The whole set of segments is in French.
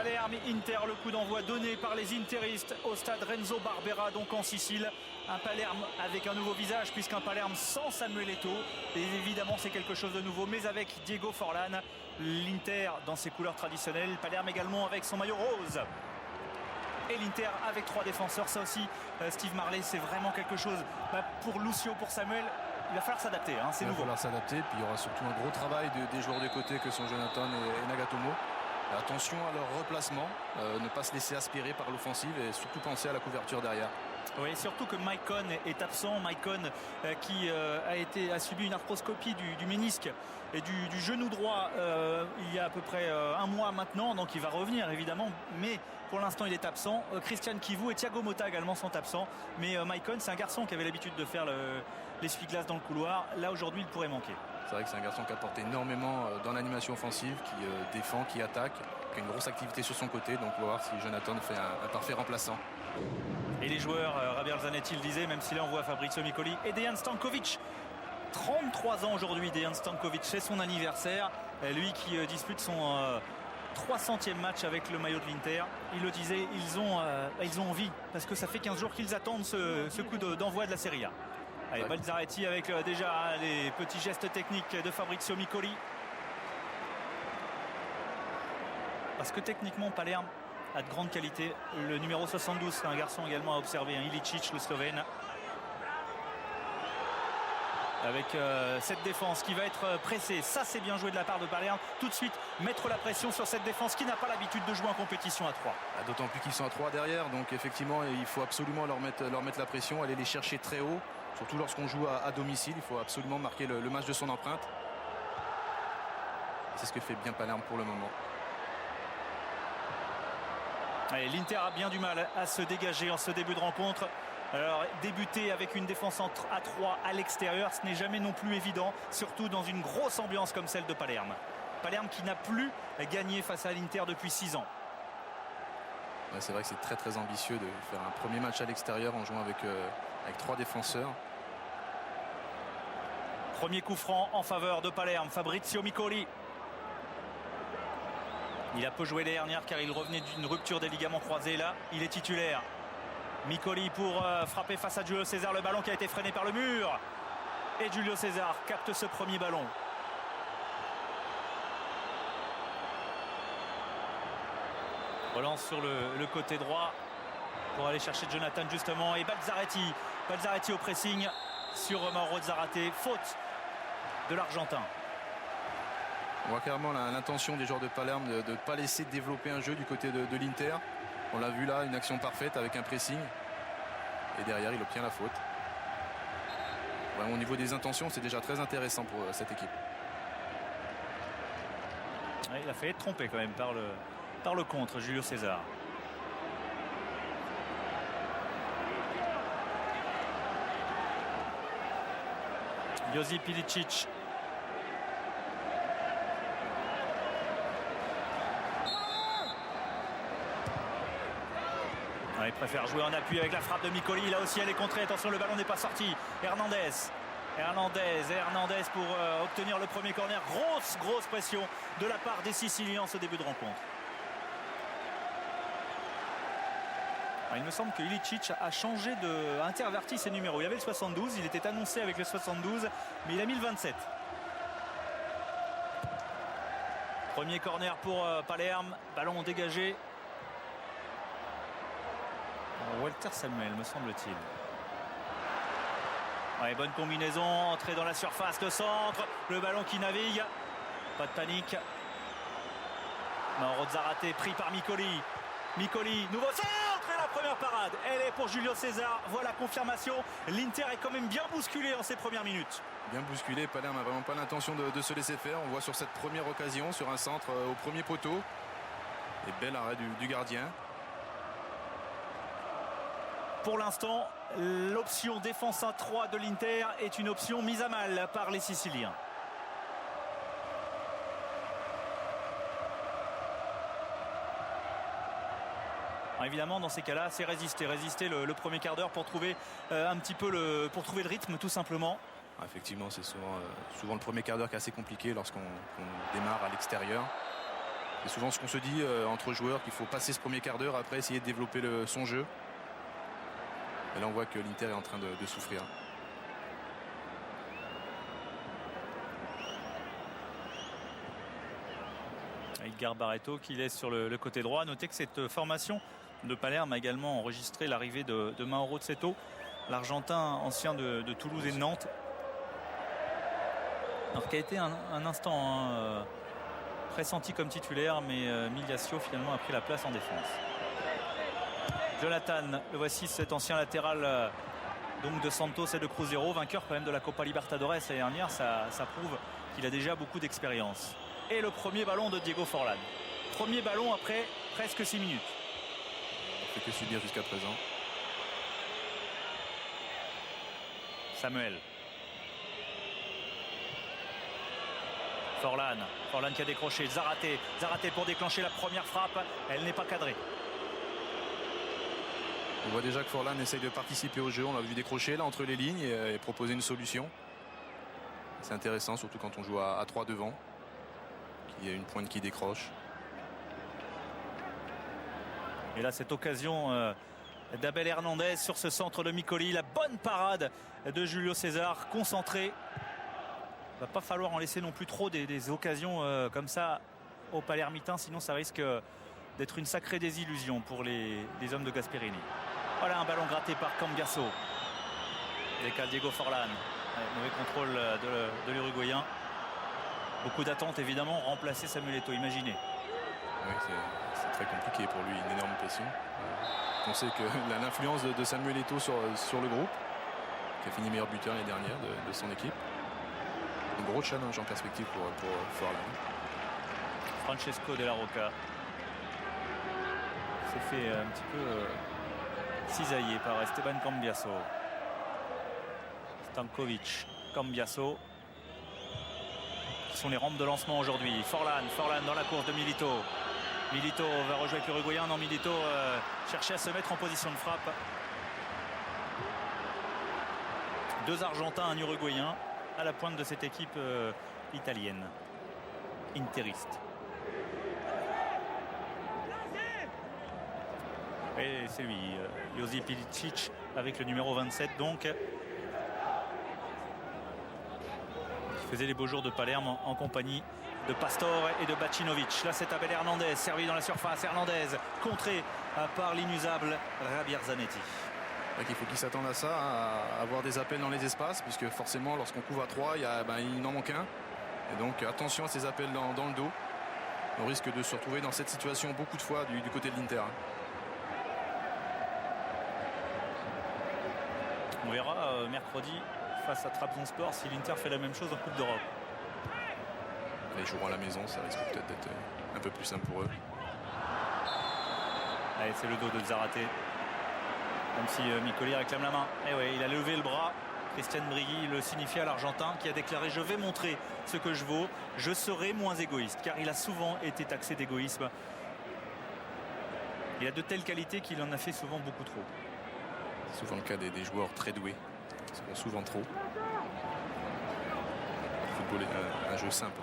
Palerme-Inter, le coup d'envoi donné par les interistes au stade Renzo Barbera, donc en Sicile. Un Palerme avec un nouveau visage, puisqu'un Palerme sans Samuel Eto'o. Et évidemment, c'est quelque chose de nouveau, mais avec Diego Forlán. L'Inter dans ses couleurs traditionnelles, Palerme également avec son maillot rose. Et l'Inter avec 3 défenseurs, ça aussi, Steve Marley, c'est vraiment quelque chose pour Lucio, pour Samuel. Il va falloir s'adapter, hein, c'est nouveau. Il va falloir s'adapter, puis il y aura surtout un gros travail des joueurs de côté que sont Jonathan et Nagatomo. Et attention à leur replacement, ne pas se laisser aspirer par l'offensive et surtout penser à la couverture derrière. Oui, surtout que Maicon est absent. Maicon qui a subi une arthroscopie du ménisque et du genou droit il y a à peu près un mois maintenant, donc il va revenir évidemment, mais pour l'instant il est absent. Christian Kivu et Thiago Motta également sont absents, mais Maicon, c'est un garçon qui avait l'habitude de faire l'essuie-glace dans le couloir. Là aujourd'hui il pourrait manquer. C'est vrai que c'est un garçon qui apporte énormément dans l'animation offensive, qui défend, qui attaque, qui a une grosse activité sur son côté, donc on va voir si Jonathan fait un parfait remplaçant. Et les joueurs, Rabia Zanetti le disait, même si là on voit Fabrizio Micoli et Dejan Stankovic, 33 ans aujourd'hui, Dejan Stankovic, c'est son anniversaire, lui qui dispute son 300e match avec le maillot de l'Inter. Il le disait, ils ont envie, parce que ça fait 15 jours qu'ils attendent ce coup d'envoi de la Serie A. Allez, Balzaretti avec déjà les petits gestes techniques de Fabrizio Micoli. Parce que techniquement Palerme a de grande qualité. Le numéro 72, c'est un garçon également à observer, Ilicic, le Slovène. Avec cette défense qui va être pressée. Ça, c'est bien joué de la part de Palerme. Tout de suite, mettre la pression sur cette défense qui n'a pas l'habitude de jouer en compétition à 3. D'autant plus qu'ils sont à 3 derrière. Donc effectivement, il faut absolument leur mettre la pression, aller les chercher très haut. Surtout lorsqu'on joue à domicile, il faut absolument marquer le match de son empreinte. C'est ce que fait bien Palerme pour le moment. L'Inter a bien du mal à se dégager en ce début de rencontre. Alors débuter avec une défense à 3 à l'extérieur, ce n'est jamais non plus évident, surtout dans une grosse ambiance comme celle de Palerme. Palerme qui n'a plus gagné face à l'Inter depuis 6 ans. Ouais, c'est vrai que c'est très très ambitieux de faire un premier match à l'extérieur en jouant avec 3 défenseurs. Premier coup franc en faveur de Palerme, Fabrizio Micoli. Il a peu joué les dernières car il revenait d'une rupture des ligaments croisés. Là, il est titulaire. Micoli pour frapper face à Julio César. Le ballon qui a été freiné par le mur. Et Julio César capte ce premier ballon. Relance sur le côté droit pour aller chercher Jonathan justement. Et Balzaretti au pressing sur Mauro Zarate. Faute de l'Argentin. On voit clairement l'intention des joueurs de Palerme de ne pas laisser développer un jeu du côté de l'Inter. On l'a vu là, une action parfaite avec un pressing. Et derrière, il obtient la faute. Vraiment, au niveau des intentions, c'est déjà très intéressant pour cette équipe. Ouais, il a fait être trompé quand même par le contre, Julio César. Josip Ilicic. Il préfère jouer en appui avec la frappe de Micoli. Là aussi elle est contrée. Attention, le ballon n'est pas sorti. Hernandez pour obtenir le premier corner. Grosse pression de la part des Siciliens en ce début de rencontre. Il me semble que Ilicic a interverti ses numéros. Il y avait le 72, il était annoncé avec le 72, mais il a mis le 27. Premier corner pour Palerme. Ballon dégagé. Walter Samuel, me semble-t-il. Ouais, bonne combinaison, entrée dans la surface, le centre, le ballon qui navigue. Pas de panique. Mauro Zarate pris par Micoli. Micoli, nouveau centre et la première parade. Elle est pour Julio César. Voilà, confirmation. L'Inter est quand même bien bousculé en ces premières minutes. Bien bousculé, Palerme n'a vraiment pas l'intention de se laisser faire. On voit sur cette première occasion, sur un centre au premier poteau. Et bel arrêt du gardien. Pour l'instant, l'option défense à 3 de l'Inter est une option mise à mal par les Siciliens. Alors évidemment, dans ces cas-là, c'est résister le premier quart d'heure pour trouver un petit peu le rythme, tout simplement. Effectivement, c'est souvent le premier quart d'heure qui est assez compliqué lorsqu'on démarre à l'extérieur. C'est souvent ce qu'on se dit entre joueurs, qu'il faut passer ce premier quart d'heure, après essayer de développer son jeu. Et là on voit que l'Inter est en train de souffrir. Edgar Barreto qui laisse sur le côté droit. Notez que cette formation de Palerme a également enregistré l'arrivée de Mauro Zetto, l'Argentin ancien de Toulouse et de Nantes. Alors qui a été un instant pressenti comme titulaire, mais Miliacio finalement a pris la place en défense. Jonathan, le voici, cet ancien latéral donc de Santos et de Cruzeiro, vainqueur quand même de la Copa Libertadores l'année dernière. Ça prouve qu'il a déjà beaucoup d'expérience. Et le premier ballon de Diego Forlán. Premier ballon après presque 6 minutes. On fait que subir jusqu'à présent. Samuel. Forlán qui a décroché. Zárate pour déclencher la première frappe. Elle n'est pas cadrée. On voit déjà que Forlán essaye de participer au jeu. On l'a vu décrocher là entre les lignes et proposer une solution. C'est intéressant, surtout quand on joue à 3 devant. Il y a une pointe qui décroche. Et là, cette occasion d'Abel Hernandez sur ce centre de Micoli. La bonne parade de Julio César, concentré. Il ne va pas falloir en laisser non plus trop des occasions comme ça aux Palermitains, sinon ça risque d'être une sacrée désillusion pour les hommes de Gasperini. Voilà un ballon gratté par Cambiasso. Il décale Diego Forlán. Mauvais contrôle de l'Uruguayen. Beaucoup d'attentes évidemment, remplacer Samuel Eto'o, imaginez. Oui, c'est très compliqué pour lui, une énorme pression. On sait que l'influence de Samuel Eto'o sur le groupe, qui a fini meilleur buteur l'année dernière de son équipe. Un gros challenge en perspective pour Forlán. Francesco De La Roca s'est fait un petit peu cisailler par Esteban Cambiasso. Stankovic, Cambiasso. Ce sont les rampes de lancement aujourd'hui. Forlán dans la course de Milito. Milito va rejouer avec l'Uruguayen. Non, Milito cherchait à se mettre en position de frappe. 2 Argentins, un Uruguayen à la pointe de cette équipe italienne. Interiste. Et c'est lui, Josip Ilicic, avec le numéro 27 donc. Qui faisait les beaux jours de Palerme en compagnie de Pastore et de Bacinovic. Là, c'est Abel Hernandez, servi dans la surface. Hernandez, contré par l'inusable Javier Zanetti. Il faut qu'il s'attende à ça, à avoir des appels dans les espaces, puisque forcément, lorsqu'on couvre à 3, il en manque un. Et donc, attention à ces appels dans le dos. On risque de se retrouver dans cette situation beaucoup de fois du côté de l'Inter. On verra mercredi face à Trabzonspor si l'Inter fait la même chose en Coupe d'Europe. Les joueurs à la maison, ça risque peut-être d'être un peu plus simple pour eux. Allez, c'est le dos de Zárate. Même si Micoli réclame la main. Et ouais, il a levé le bras. Christian Brigui le signifie à l'Argentin qui a déclaré: je vais montrer ce que je vaux, je serai moins égoïste, car il a souvent été taxé d'égoïsme. Il a de telles qualités qu'il en a fait souvent beaucoup trop. C'est souvent le cas des joueurs très doués. Ils font souvent trop. Le football est un jeu simple.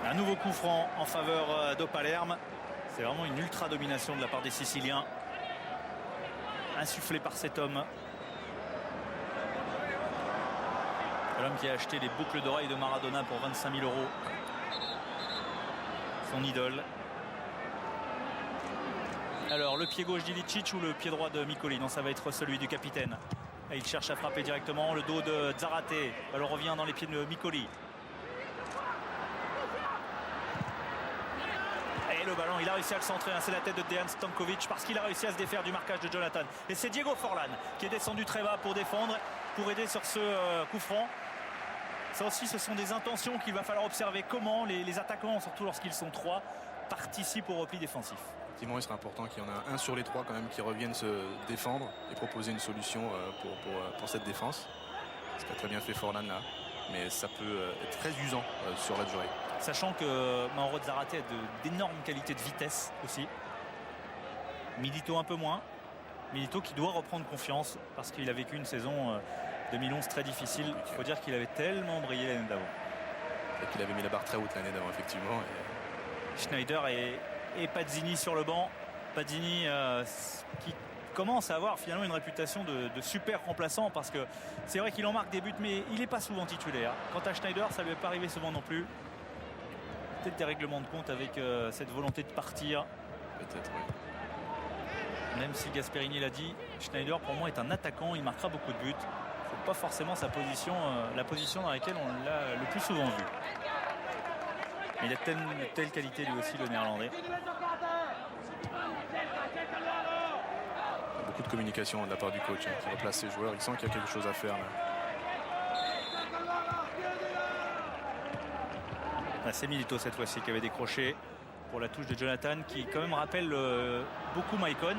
Un nouveau coup franc en faveur de Palerme. C'est vraiment une ultra domination de la part des Siciliens. Insufflé par cet homme. L'homme qui a acheté les boucles d'oreilles de Maradona pour 25 000 €. Son idole. Alors, le pied gauche d'Ilicic ou le pied droit de Micoli? Non, ça va être celui du capitaine. Et il cherche à frapper directement. Le dos de Zárate. Alors, revient dans les pieds de Micoli. Et le ballon, il a réussi à le centrer. C'est la tête de Dejan Stankovic parce qu'il a réussi à se défaire du marquage de Jonathan. Et c'est Diego Forlán qui est descendu très bas pour défendre, pour aider sur ce coup franc. Ça aussi, ce sont des intentions qu'il va falloir observer. Comment les attaquants, surtout lorsqu'ils sont 3, participent au repli défensif. Effectivement, il sera important qu'il y en ait un sur les 3 quand même qui reviennent se défendre et proposer une solution pour cette défense. Ce qu'a très bien fait Forlán là. Mais ça peut être très usant sur la durée. Sachant que Mauro Zárate a d'énormes qualités de vitesse aussi. Milito un peu moins. Milito qui doit reprendre confiance parce qu'il a vécu une saison 2011 très difficile. Il faut dire qu'il avait tellement brillé l'année d'avant. Il avait mis la barre très haute l'année d'avant, effectivement. Schneider et Pazzini sur le banc. Pazzini qui commence à avoir finalement une réputation de super remplaçant, parce que c'est vrai qu'il en marque des buts, mais il n'est pas souvent titulaire. Quant à Schneider, ça ne lui est pas arrivé souvent non plus. Peut-être des règlements de compte avec cette volonté de partir. Peut-être, oui. Même si Gasperini l'a dit, Schneider pour moi est un attaquant, il marquera beaucoup de buts. C'est pas forcément sa position, la position dans laquelle on l'a le plus souvent vu. Mais il a telle qualité lui aussi, le néerlandais. Beaucoup de communication de la part du coach qui replace ses joueurs. Il sent qu'il y a quelque chose à faire là. C'est Milito cette fois-ci qui avait décroché pour la touche de Jonathan, qui quand même rappelle beaucoup Maicon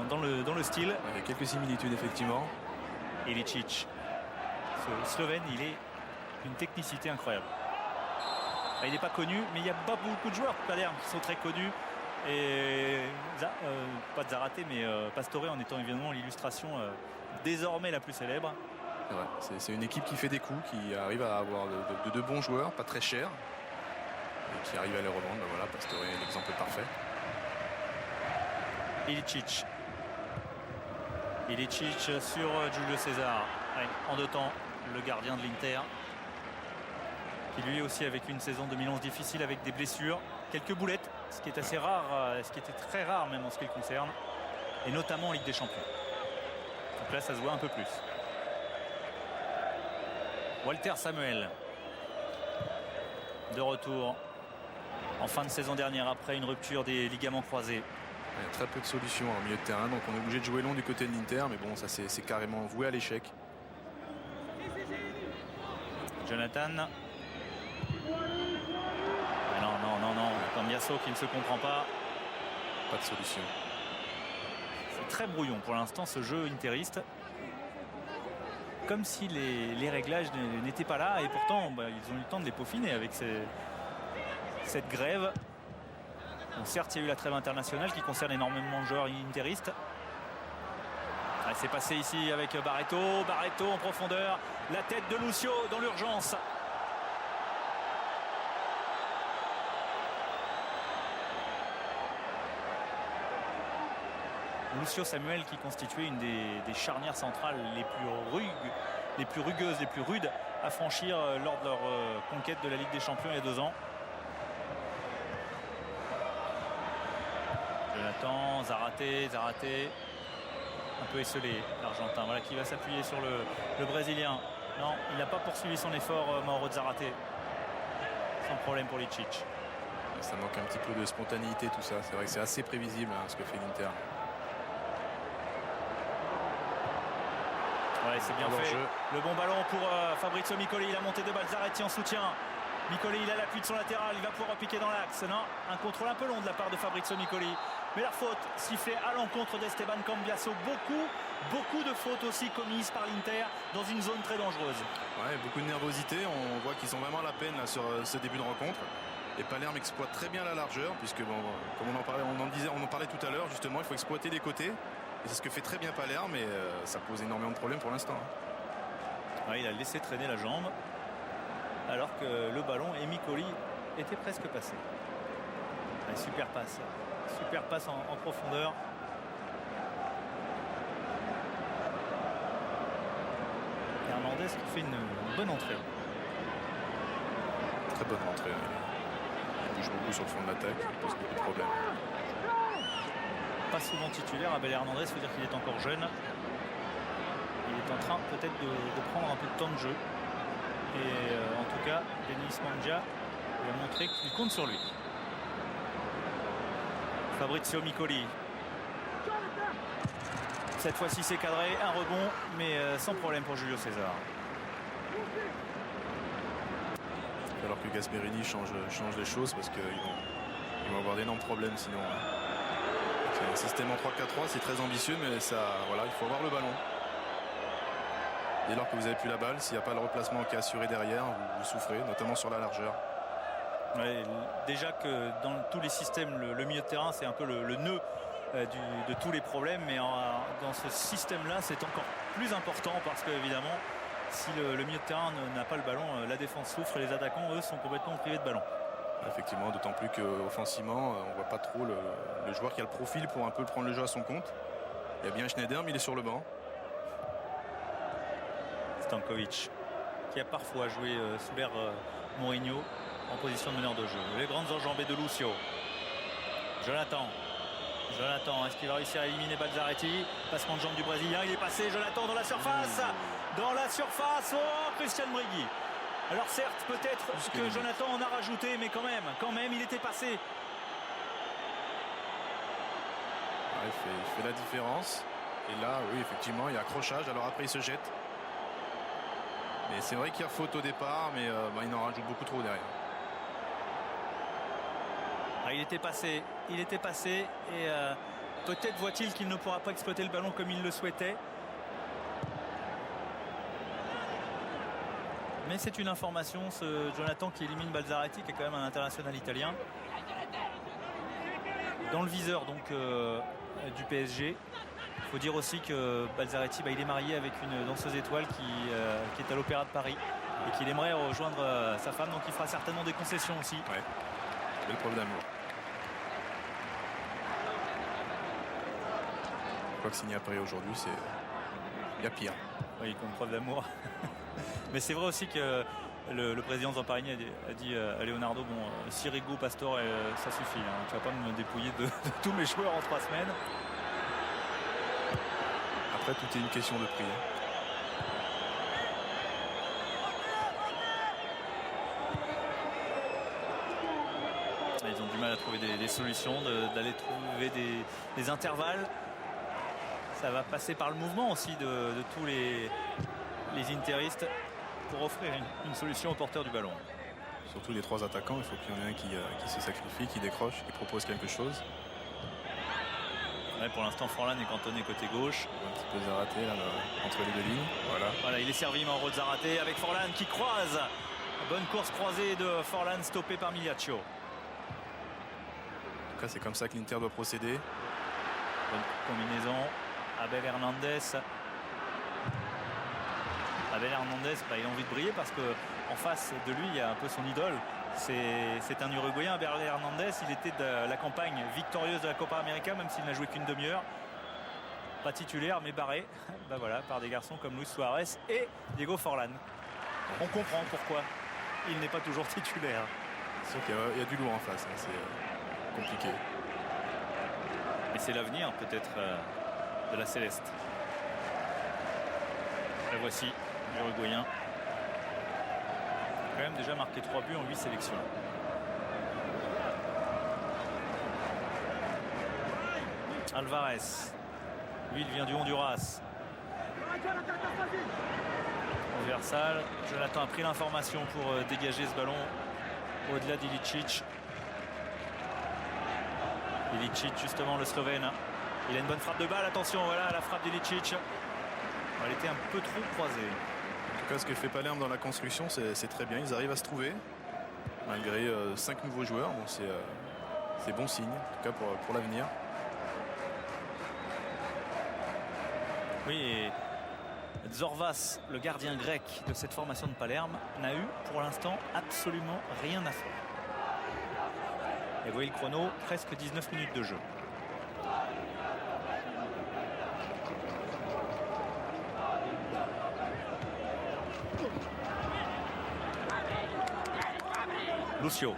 dans le style. Il y a quelques similitudes effectivement. Ilicic, ce Slovène, il est une technicité incroyable. Il n'est pas connu, mais il n'y a pas beaucoup de joueurs qui sont très connus. Et pas de Zárate, mais Pastore en étant évidemment l'illustration désormais la plus célèbre. C'est une équipe qui fait des coups, qui arrive à avoir de bons joueurs, pas très chers, et qui arrive à les revendre. Ben voilà, Pastore est l'exemple parfait. Ilicic sur Julio César. Allez, en 2 temps, le gardien de l'Inter, qui lui aussi avec une saison 2011 difficile avec des blessures, quelques boulettes, ce qui est assez rare, ce qui était très rare même en ce qui le concerne, et notamment en Ligue des Champions. Donc là ça se voit un peu plus. Walter Samuel de retour en fin de saison dernière après une rupture des ligaments croisés. Il y a très peu de solutions au milieu de terrain, donc on est obligé de jouer long du côté de l'Inter, mais bon, ça c'est carrément voué à l'échec. Jonathan. Non, Cambiasso qui ne se comprend pas. Pas de solution. C'est très brouillon pour l'instant ce jeu interiste. Comme si les réglages n'étaient pas là, et pourtant ils ont eu le temps de les peaufiner avec cette grève. Bon, certes, il y a eu la trêve internationale qui concerne énormément de joueurs interistes. C'est passé ici avec Barreto en profondeur. La tête de Lucio dans l'urgence. Lucio Samuel qui constituait une des charnières centrales les plus rugueuses, les plus rudes à franchir lors de leur conquête de la Ligue des Champions il y a 2 ans. Jonathan, Zárate, un peu esselé l'Argentin. Voilà qui va s'appuyer sur le Brésilien. Non, il n'a pas poursuivi son effort, Mauro Zárate. Sans problème pour Ilicic. Ça manque un petit peu de spontanéité tout ça. C'est vrai que c'est assez prévisible ce que fait l'Inter. Ouais, c'est bien fait. Le bon ballon pour Fabrizio Micoli. Il a monté 2 balles. Zaretti en soutien. Micoli, il a l'appui de son latéral. Il va pouvoir piquer dans l'axe. Non, un contrôle un peu long de la part de Fabrizio Micoli. Mais la faute sifflée à l'encontre d'Esteban Cambiasso. Beaucoup de fautes aussi commises par l'Inter dans une zone très dangereuse. Ouais, beaucoup de nervosité. On voit qu'ils sont vraiment à la peine là, sur ce début de rencontre. Et Palerme exploite très bien la largeur, puisque bon, comme on en parlait tout à l'heure, justement, il faut exploiter les côtés. Et c'est ce que fait très bien Palerme, mais ça pose énormément de problèmes pour l'instant. Ouais, il a laissé traîner la jambe, alors que le ballon et Micoli était presque passé. Ouais, super passe en profondeur. Hernandez qui fait une bonne entrée. Très bonne entrée. Il bouge beaucoup sur le fond de l'attaque, il pose beaucoup de problèmes. Pas souvent titulaire, Abel Hernandez, il faut dire qu'il est encore jeune. Il est en train peut-être de prendre un peu de temps de jeu. Et en tout cas, Denis Mangia lui a montré qu'il compte sur lui. Fabrizio Micoli. Cette fois-ci c'est cadré, un rebond, mais sans problème pour Julio César. Alors que Gasperini change les choses, parce qu'ils vont avoir d'énormes problèmes sinon. C'est un système en 3-4-3, c'est très ambitieux, mais ça, voilà, il faut avoir le ballon. Dès lors que vous n'avez plus la balle, s'il n'y a pas le replacement qui est assuré derrière, vous souffrez, notamment sur la largeur. Ouais, déjà que dans tous les systèmes, le milieu de terrain, c'est un peu le nœud de tous les problèmes, mais dans ce système-là, c'est encore plus important, parce que évidemment, si le milieu de terrain n'a pas le ballon, la défense souffre et les attaquants, eux, sont complètement privés de ballon. Effectivement, d'autant plus qu'offensivement, on ne voit pas trop le joueur qui a le profil pour un peu prendre le jeu à son compte. Il y a bien Schneider, mais il est sur le banc. Stankovic, qui a parfois joué sous l'ère Mourinho en position de meneur de jeu. Les grandes enjambées de Lucio. Jonathan, est-ce qu'il va réussir à éliminer Balzaretti? Passement de jambe du Brésilien, il est passé. Jonathan dans la surface. Oh, Christian Brigui. Alors certes, peut-être que Jonathan en a rajouté, mais quand même, il était passé. Il fait la différence. Et là, oui, effectivement, il y a accrochage. Alors après, il se jette. Mais c'est vrai qu'il y a faute au départ, mais il en rajoute beaucoup trop derrière. Il était passé et peut-être voit-il qu'il ne pourra pas exploiter le ballon comme il le souhaitait. Mais c'est une information, ce Jonathan qui élimine Balzaretti, qui est quand même un international italien. Dans le viseur donc du PSG. Il faut dire aussi que Balzaretti, il est marié avec une danseuse étoile qui est à l'Opéra de Paris et qu'il aimerait rejoindre sa femme, donc il fera certainement des concessions aussi. Ouais. Belle preuve d'amour. Quoi que signer à Paris aujourd'hui, il y a pire. Oui, comme preuve d'amour. Mais c'est vrai aussi que le président Zamparini a dit à Leonardo, Sirigu, Pastore, ça suffit. Tu vas pas me dépouiller de tous mes joueurs en 3 semaines. Après, tout est une question de prix. Ils ont du mal à trouver des solutions, d'aller trouver des intervalles. Ça va passer par le mouvement aussi de tous les interistes pour offrir une solution au porteur du ballon. Surtout les 3 attaquants, il faut qu'il y en ait un qui se sacrifie, qui décroche, qui propose quelque chose. Ouais, pour l'instant, Forlan est cantonné côté gauche. Un petit peu Zaraté là, entre les 2 lignes. Voilà, il est servi mais en route Zaraté avec Forlan qui croise. Bonne course croisée de Forlan stoppée par Miliaccio. En tout cas, c'est comme ça que l'Inter doit procéder. Bonne combinaison. Abel Hernandez. Il a envie de briller parce que en face de lui, il y a un peu son idole. C'est un Uruguayen, Abel Hernandez. Il était de la campagne victorieuse de la Copa América, même s'il n'a joué qu'une demi-heure. Pas titulaire, mais barré par des garçons comme Luis Suarez et Diego Forlan. On comprend pourquoi il n'est pas toujours titulaire. C'est sûr qu'il y a du lourd en face, c'est compliqué. Et c'est l'avenir peut-être de la Céleste. La voici, l'Uruguayen. Il a quand même déjà marqué 3 buts en 8 sélections. Alvarez. Lui, il vient du Honduras. Transversal. Jonathan a pris l'information pour dégager ce ballon au-delà d'Ilicic. Ilicic, justement, le Slovène. Il a une bonne frappe de balle. Attention, voilà la frappe d'Ilicic. Elle était un peu trop croisée. En tout cas, ce que fait Palerme dans la construction, c'est très bien. Ils arrivent à se trouver, malgré 5 nouveaux joueurs. Bon, c'est bon signe, en tout cas pour l'avenir. Oui, et Zorvas, le gardien grec de cette formation de Palerme, n'a eu pour l'instant absolument rien à faire. Et vous voyez le chrono, presque 19 minutes de jeu. Lucio.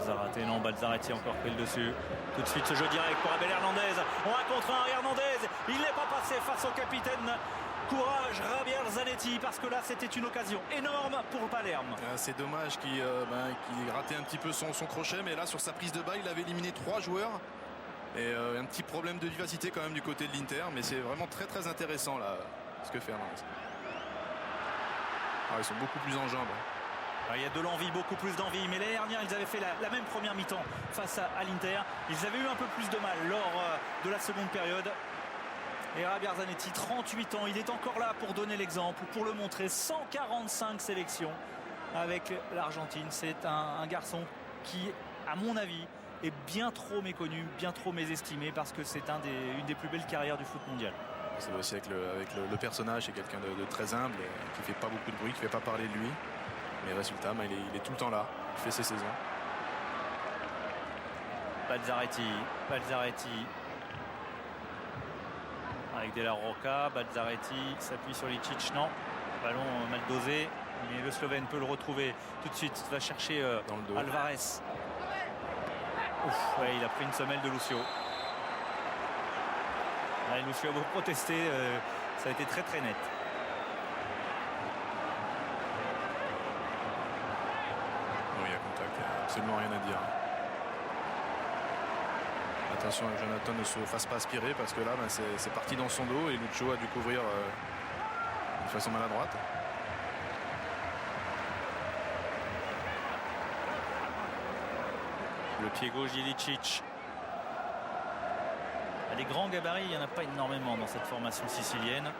Zaraté, non, Balzaretti encore pris le dessus. Tout de suite ce jeu direct pour Abel Hernandez. On a contre un Hernandez. Il n'est pas passé face au capitaine. Courage Javier Zanetti, parce que là c'était une occasion énorme pour Palerme. C'est dommage qu'il ratait un petit peu son crochet, mais là sur sa prise de balle il avait éliminé 3 joueurs. Et un petit problème de vivacité quand même du côté de l'Inter, mais c'est vraiment très très intéressant là ce que fait Hernandez. Ils sont beaucoup plus en jambes. Il y a de l'envie, beaucoup plus d'envie, mais l'année dernière ils avaient fait la même première mi-temps face à l'Inter. Ils avaient eu un peu plus de mal lors de la seconde période. Et Javier Zanetti, 38 ans, il est encore là pour donner l'exemple, pour le montrer. 145 sélections avec l'Argentine. C'est un garçon qui, à mon avis, est bien trop méconnu, bien trop mésestimé, parce que c'est une des plus belles carrières du foot mondial. C'est aussi avec le personnage, c'est quelqu'un de très humble, qui ne fait pas beaucoup de bruit, qui ne fait pas parler de lui. Mais résultat, il est tout le temps là. Il fait ses saisons. Balzaretti avec De La Roca. Balzaretti s'appuie sur Licic. Non, ballon mal dosé. Mais le Slovène peut le retrouver tout de suite. Il va chercher dans le dos. Alvarez. Ouf, ouais, il a pris une semelle de Lucio. Ouais, Lucio a beau protester, ça a été très très net. Oui, il y a contact, il n'y a absolument rien à dire. Attention que Jonathan ne se fasse pas aspirer parce que là c'est parti dans son dos et Lucio a dû couvrir de façon maladroite. Le pied gauche d'Ilicic. Les grands gabarits, il n'y en a pas énormément dans cette formation sicilienne,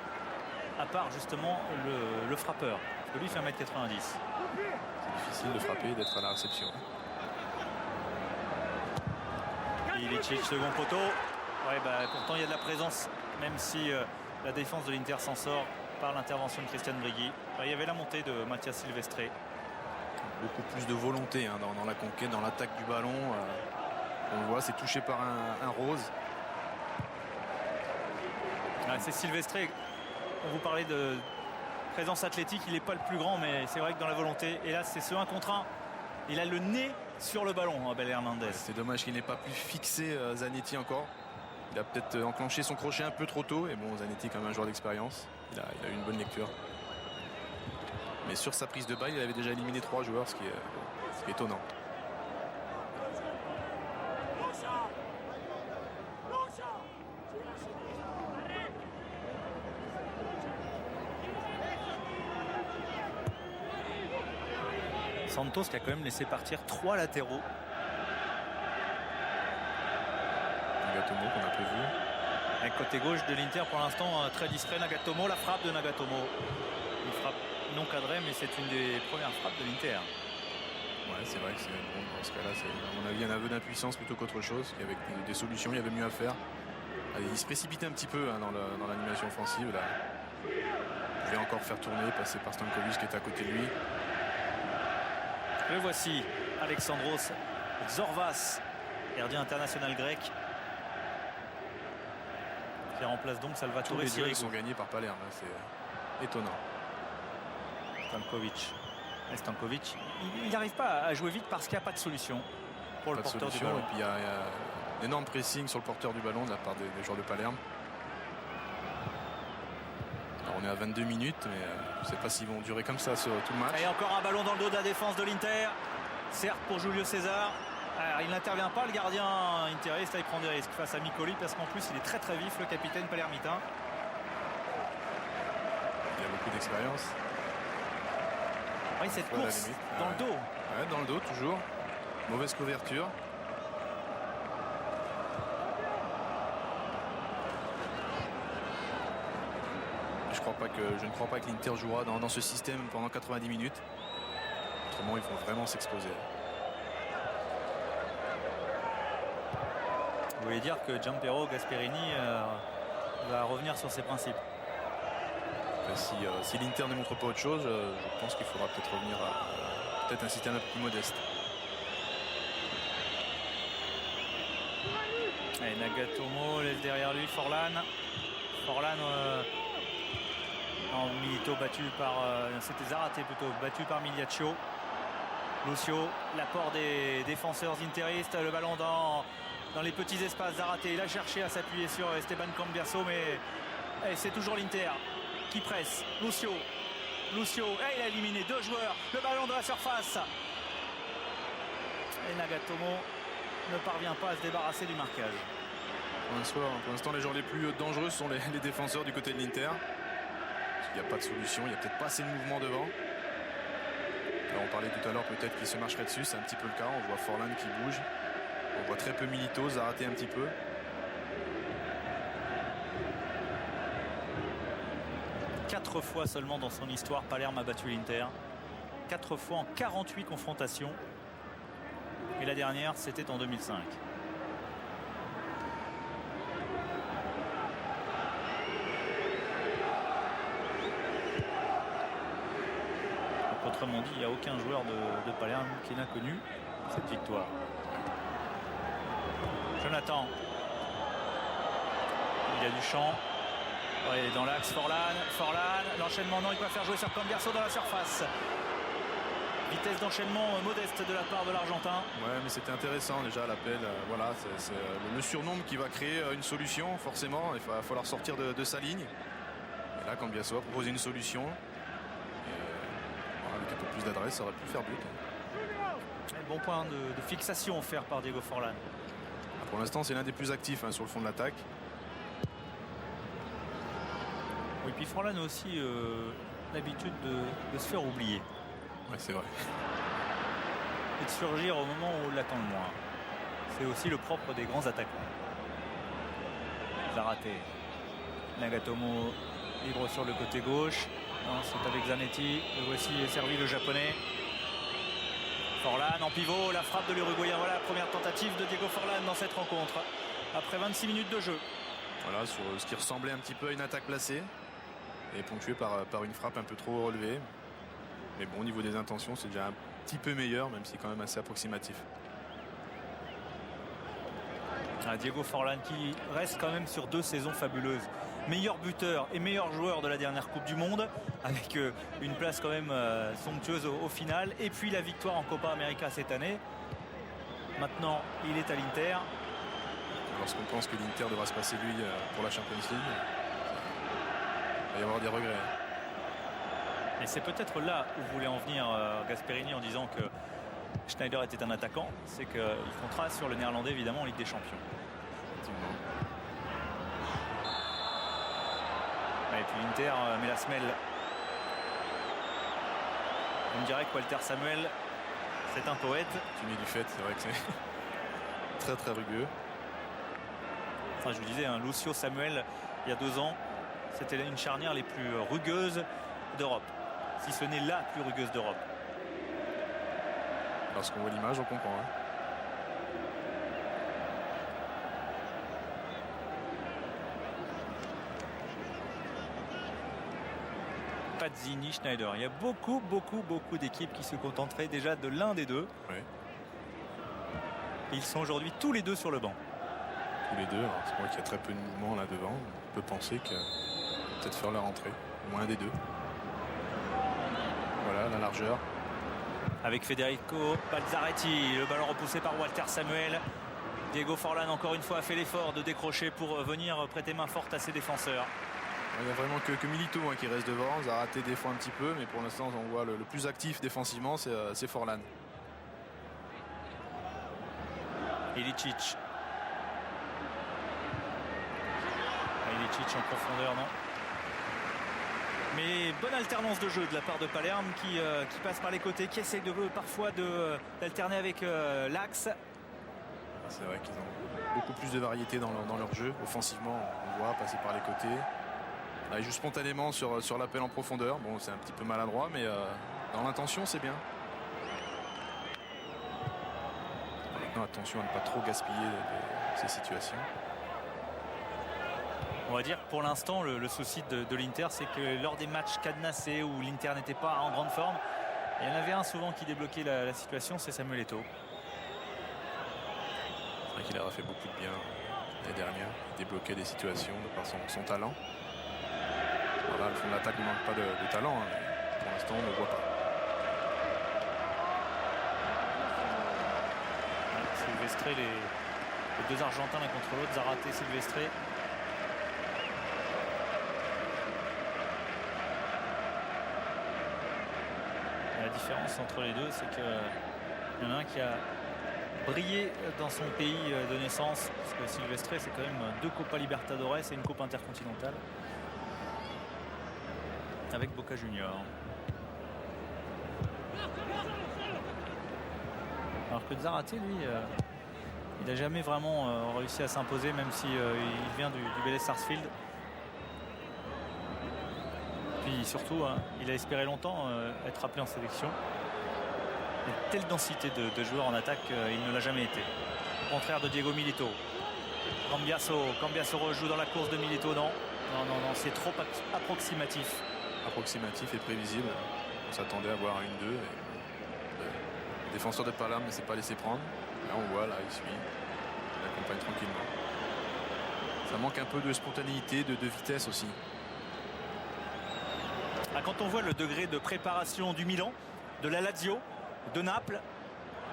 à part justement le frappeur. Parce que lui fait 1m90. C'est difficile de frapper et d'être à la réception. Ilicic, second poteau. Ouais, pourtant il y a de la présence, même si la défense de l'Inter s'en sort par l'intervention de Christian Brighi. Il y avait la montée de Mathias Silvestre. Beaucoup plus de volonté dans la conquête, dans l'attaque du ballon. On voit, c'est touché par un Rose. C'est Silvestre. On vous parlait de présence athlétique, il n'est pas le plus grand, mais c'est vrai que dans la volonté. Et là, c'est ce 1 contre 1. Il a le nez sur le ballon, Abel Hernandez. C'est dommage qu'il n'ait pas pu fixer Zanetti encore. Il a peut-être enclenché son crochet un peu trop tôt. Et bon, Zanetti, quand même un joueur d'expérience. Il a eu une bonne lecture. Mais sur sa prise de balle, il avait déjà éliminé 3 joueurs, ce qui est étonnant. Santos qui a quand même laissé partir 3 latéraux. Nagatomo qu'on a peu vu. Avec côté gauche de l'Inter pour l'instant très distrait. Nagatomo, la frappe de Nagatomo. Une frappe non cadrée, mais c'est une des premières frappes de l'Inter. Ouais, c'est vrai que dans ce cas-là, c'est à mon avis un aveu d'impuissance plutôt qu'autre chose. Avec des solutions, il y avait mieux à faire. Allez, il se précipitait un petit peu dans l'animation offensive. Là. Il pouvait encore faire tourner, passer par Stankovic qui est à côté de lui. Le voici, Alexandros Zorvas, gardien international grec, qui remplace donc Salvatore Tous les Sirigu. duels sont gagnés par Palerme, c'est étonnant. Stankovic, il n'arrive pas à jouer vite parce qu'il n'y a pas de solution pour le porteur du ballon. Et puis il y a un énorme pressing sur le porteur du ballon de la part des joueurs de Palerme. Alors on est à 22 minutes, mais je ne sais pas s'ils vont durer comme ça sur tout le match. Et encore un ballon dans le dos de la défense de l'Inter. Certes pour Julio César. Alors, il n'intervient pas, le gardien interiste, il prend des risques face à Micoli parce qu'en plus il est très très vif, le capitaine palermitain. Il a beaucoup d'expérience. Oui, cette course dans le dos. Ouais, dans le dos toujours. Mauvaise couverture. Je ne crois pas que l'Inter jouera dans ce système pendant 90 minutes. Autrement, ils vont vraiment s'exposer. Vous voulez dire que Gianpiero Gasperini va revenir sur ses principes? Si l'Inter ne montre pas autre chose, je pense qu'il faudra peut-être revenir à peut-être un système un peu plus modeste. Et Nagatomo laisse derrière lui Forlan. Milito battu par c'était Zarate plutôt, battu par Miliaccio. Lucio, l'apport des défenseurs interistes, le ballon dans les petits espaces. Zarate, il a cherché à s'appuyer sur Esteban Cambiasso, mais c'est toujours l'Inter qui presse. Lucio, il a éliminé 2 joueurs, le ballon de la surface. Et Nagatomo ne parvient pas à se débarrasser du marquage. Pour l'instant, les joueurs les plus dangereux sont les défenseur du côté de l'Inter. Il n'y a pas de solution, il n'y a peut-être pas assez de mouvement devant. Là, on parlait tout à l'heure peut-être qu'il se marcherait dessus, c'est un petit peu le cas. On voit Forlan qui bouge. On voit très peu Milito, Zarate un petit peu. Quatre fois seulement dans son histoire, Palerme a battu l'Inter. 4 fois en 48 confrontations. Et la dernière, c'était en 2005. Autrement dit, il n'y a aucun joueur de Palerme qui n'a connu cette victoire. Jonathan. Il y a du champ. Ouais, dans l'axe, Forlan. L'enchaînement, non, il peut faire jouer sur Cambiasso dans la surface. Vitesse d'enchaînement modeste de la part de l'Argentin. Ouais, mais c'était intéressant déjà l'appel. Voilà, c'est le surnombre qui va créer une solution, forcément. Il va falloir sortir de sa ligne. Et là, Cambiasso a proposé une solution. Avec un peu plus d'adresse, ça aurait pu faire but. Bon point de fixation offert par Diego Forlan. Pour l'instant, c'est l'un des plus actifs sur le fond de l'attaque. Oui, puis Forlan a aussi l'habitude de se faire oublier. Ouais, c'est vrai. Et de surgir au moment où on l'attend le moins. C'est aussi le propre des grands attaquants. Zarate. Nagatomo libre sur le côté gauche. C'est avec Zanetti. Le voici servi le japonais. Forlan en pivot, la frappe de l'Uruguayen. Voilà la première tentative de Diego Forlan dans cette rencontre. Après 26 minutes de jeu. Voilà, sur ce qui ressemblait un petit peu à une attaque placée. Et ponctué par une frappe un peu trop relevée. Mais bon, au niveau des intentions, c'est déjà un petit peu meilleur, même si quand même assez approximatif. Diego Forlan qui reste quand même sur 2 saisons fabuleuses. Meilleur buteur et meilleur joueur de la dernière Coupe du Monde, avec une place quand même somptueuse au final. Et puis la victoire en Copa América cette année. Maintenant, il est à l'Inter. Lorsqu'on pense que l'Inter devra se passer lui pour la Champions League, il va y avoir des regrets. Et c'est peut-être là où voulait en venir Gasperini en disant que Schneider était un attaquant. C'est qu'il comptera sur le néerlandais évidemment en Ligue des Champions. Et puis l'Inter met la semelle. On dirait que Walter Samuel, c'est un poète. Tu mets du fait, c'est vrai que c'est très très rugueux. Enfin, je vous disais, Lucio Samuel, il y a 2 ans, c'était une charnière les plus rugueuses d'Europe. Si ce n'est la plus rugueuse d'Europe. Lorsqu'on voit l'image, on comprend. Pazzini, Schneider. Il y a beaucoup d'équipes qui se contenteraient déjà de l'un des deux. Oui. Et ils sont aujourd'hui tous les deux sur le banc. Tous les deux. C'est vrai qu'il y a très peu de mouvement là devant. On peut penser que peut-être faire la rentrée. Au moins un des deux. Voilà la largeur. Avec Federico Balzaretti, le ballon repoussé par Walter Samuel. Diego Forlan encore une fois a fait l'effort de décrocher pour venir prêter main forte à ses défenseurs. Il n'y a vraiment que Milito qui reste devant. Zarate des fois un petit peu, mais pour l'instant on voit le plus actif défensivement, c'est Forlan. Ilicic. Ilicic en profondeur, non. Mais bonne alternance de jeu de la part de Palerme qui passe par les côtés, qui essaie parfois d'alterner avec l'axe. C'est vrai qu'ils ont beaucoup plus de variété dans leur jeu. Offensivement, on voit passer par les côtés. Là, il joue spontanément sur l'appel en profondeur. Bon, c'est un petit peu maladroit, mais dans l'intention, c'est bien. Maintenant, attention à ne pas trop gaspiller ces situations. On va dire que pour l'instant, le souci de l'Inter, c'est que lors des matchs cadenassés où l'Inter n'était pas en grande forme, il y en avait un souvent qui débloquait la situation, c'est Samuel Eto'o. C'est vrai qu'il a fait beaucoup de bien l'année dernière. Il débloquait des situations de par son talent. Alors là, le fond de l'attaque ne manque pas de talent, mais pour l'instant, on ne le voit pas. Silvestre, les 2 Argentins l'un contre l'autre, Zarate et Silvestre. La différence entre les deux, c'est qu'il y en a un qui a brillé dans son pays de naissance, parce que Silvestre, c'est quand même 2 Copa Libertadores et une Coupe intercontinentale avec Boca Junior. Alors que Zarate, lui, il n'a jamais vraiment réussi à s'imposer, même si il vient du Vélez Sarsfield. Puis surtout, il a espéré longtemps être appelé en sélection. Une telle densité de joueurs en attaque, il ne l'a jamais été. Au contraire de Diego Milito. Cambiasso rejoue dans la course de Milito. Non, c'est trop approximatif. Approximatif et prévisible. On s'attendait à voir un 1-2. Le défenseur de Palerme ne s'est pas laissé prendre. Là on voit, là il suit. Il accompagne tranquillement. Ça manque un peu de spontanéité, de vitesse aussi. Quand on voit le degré de préparation du Milan, de la Lazio, de Naples,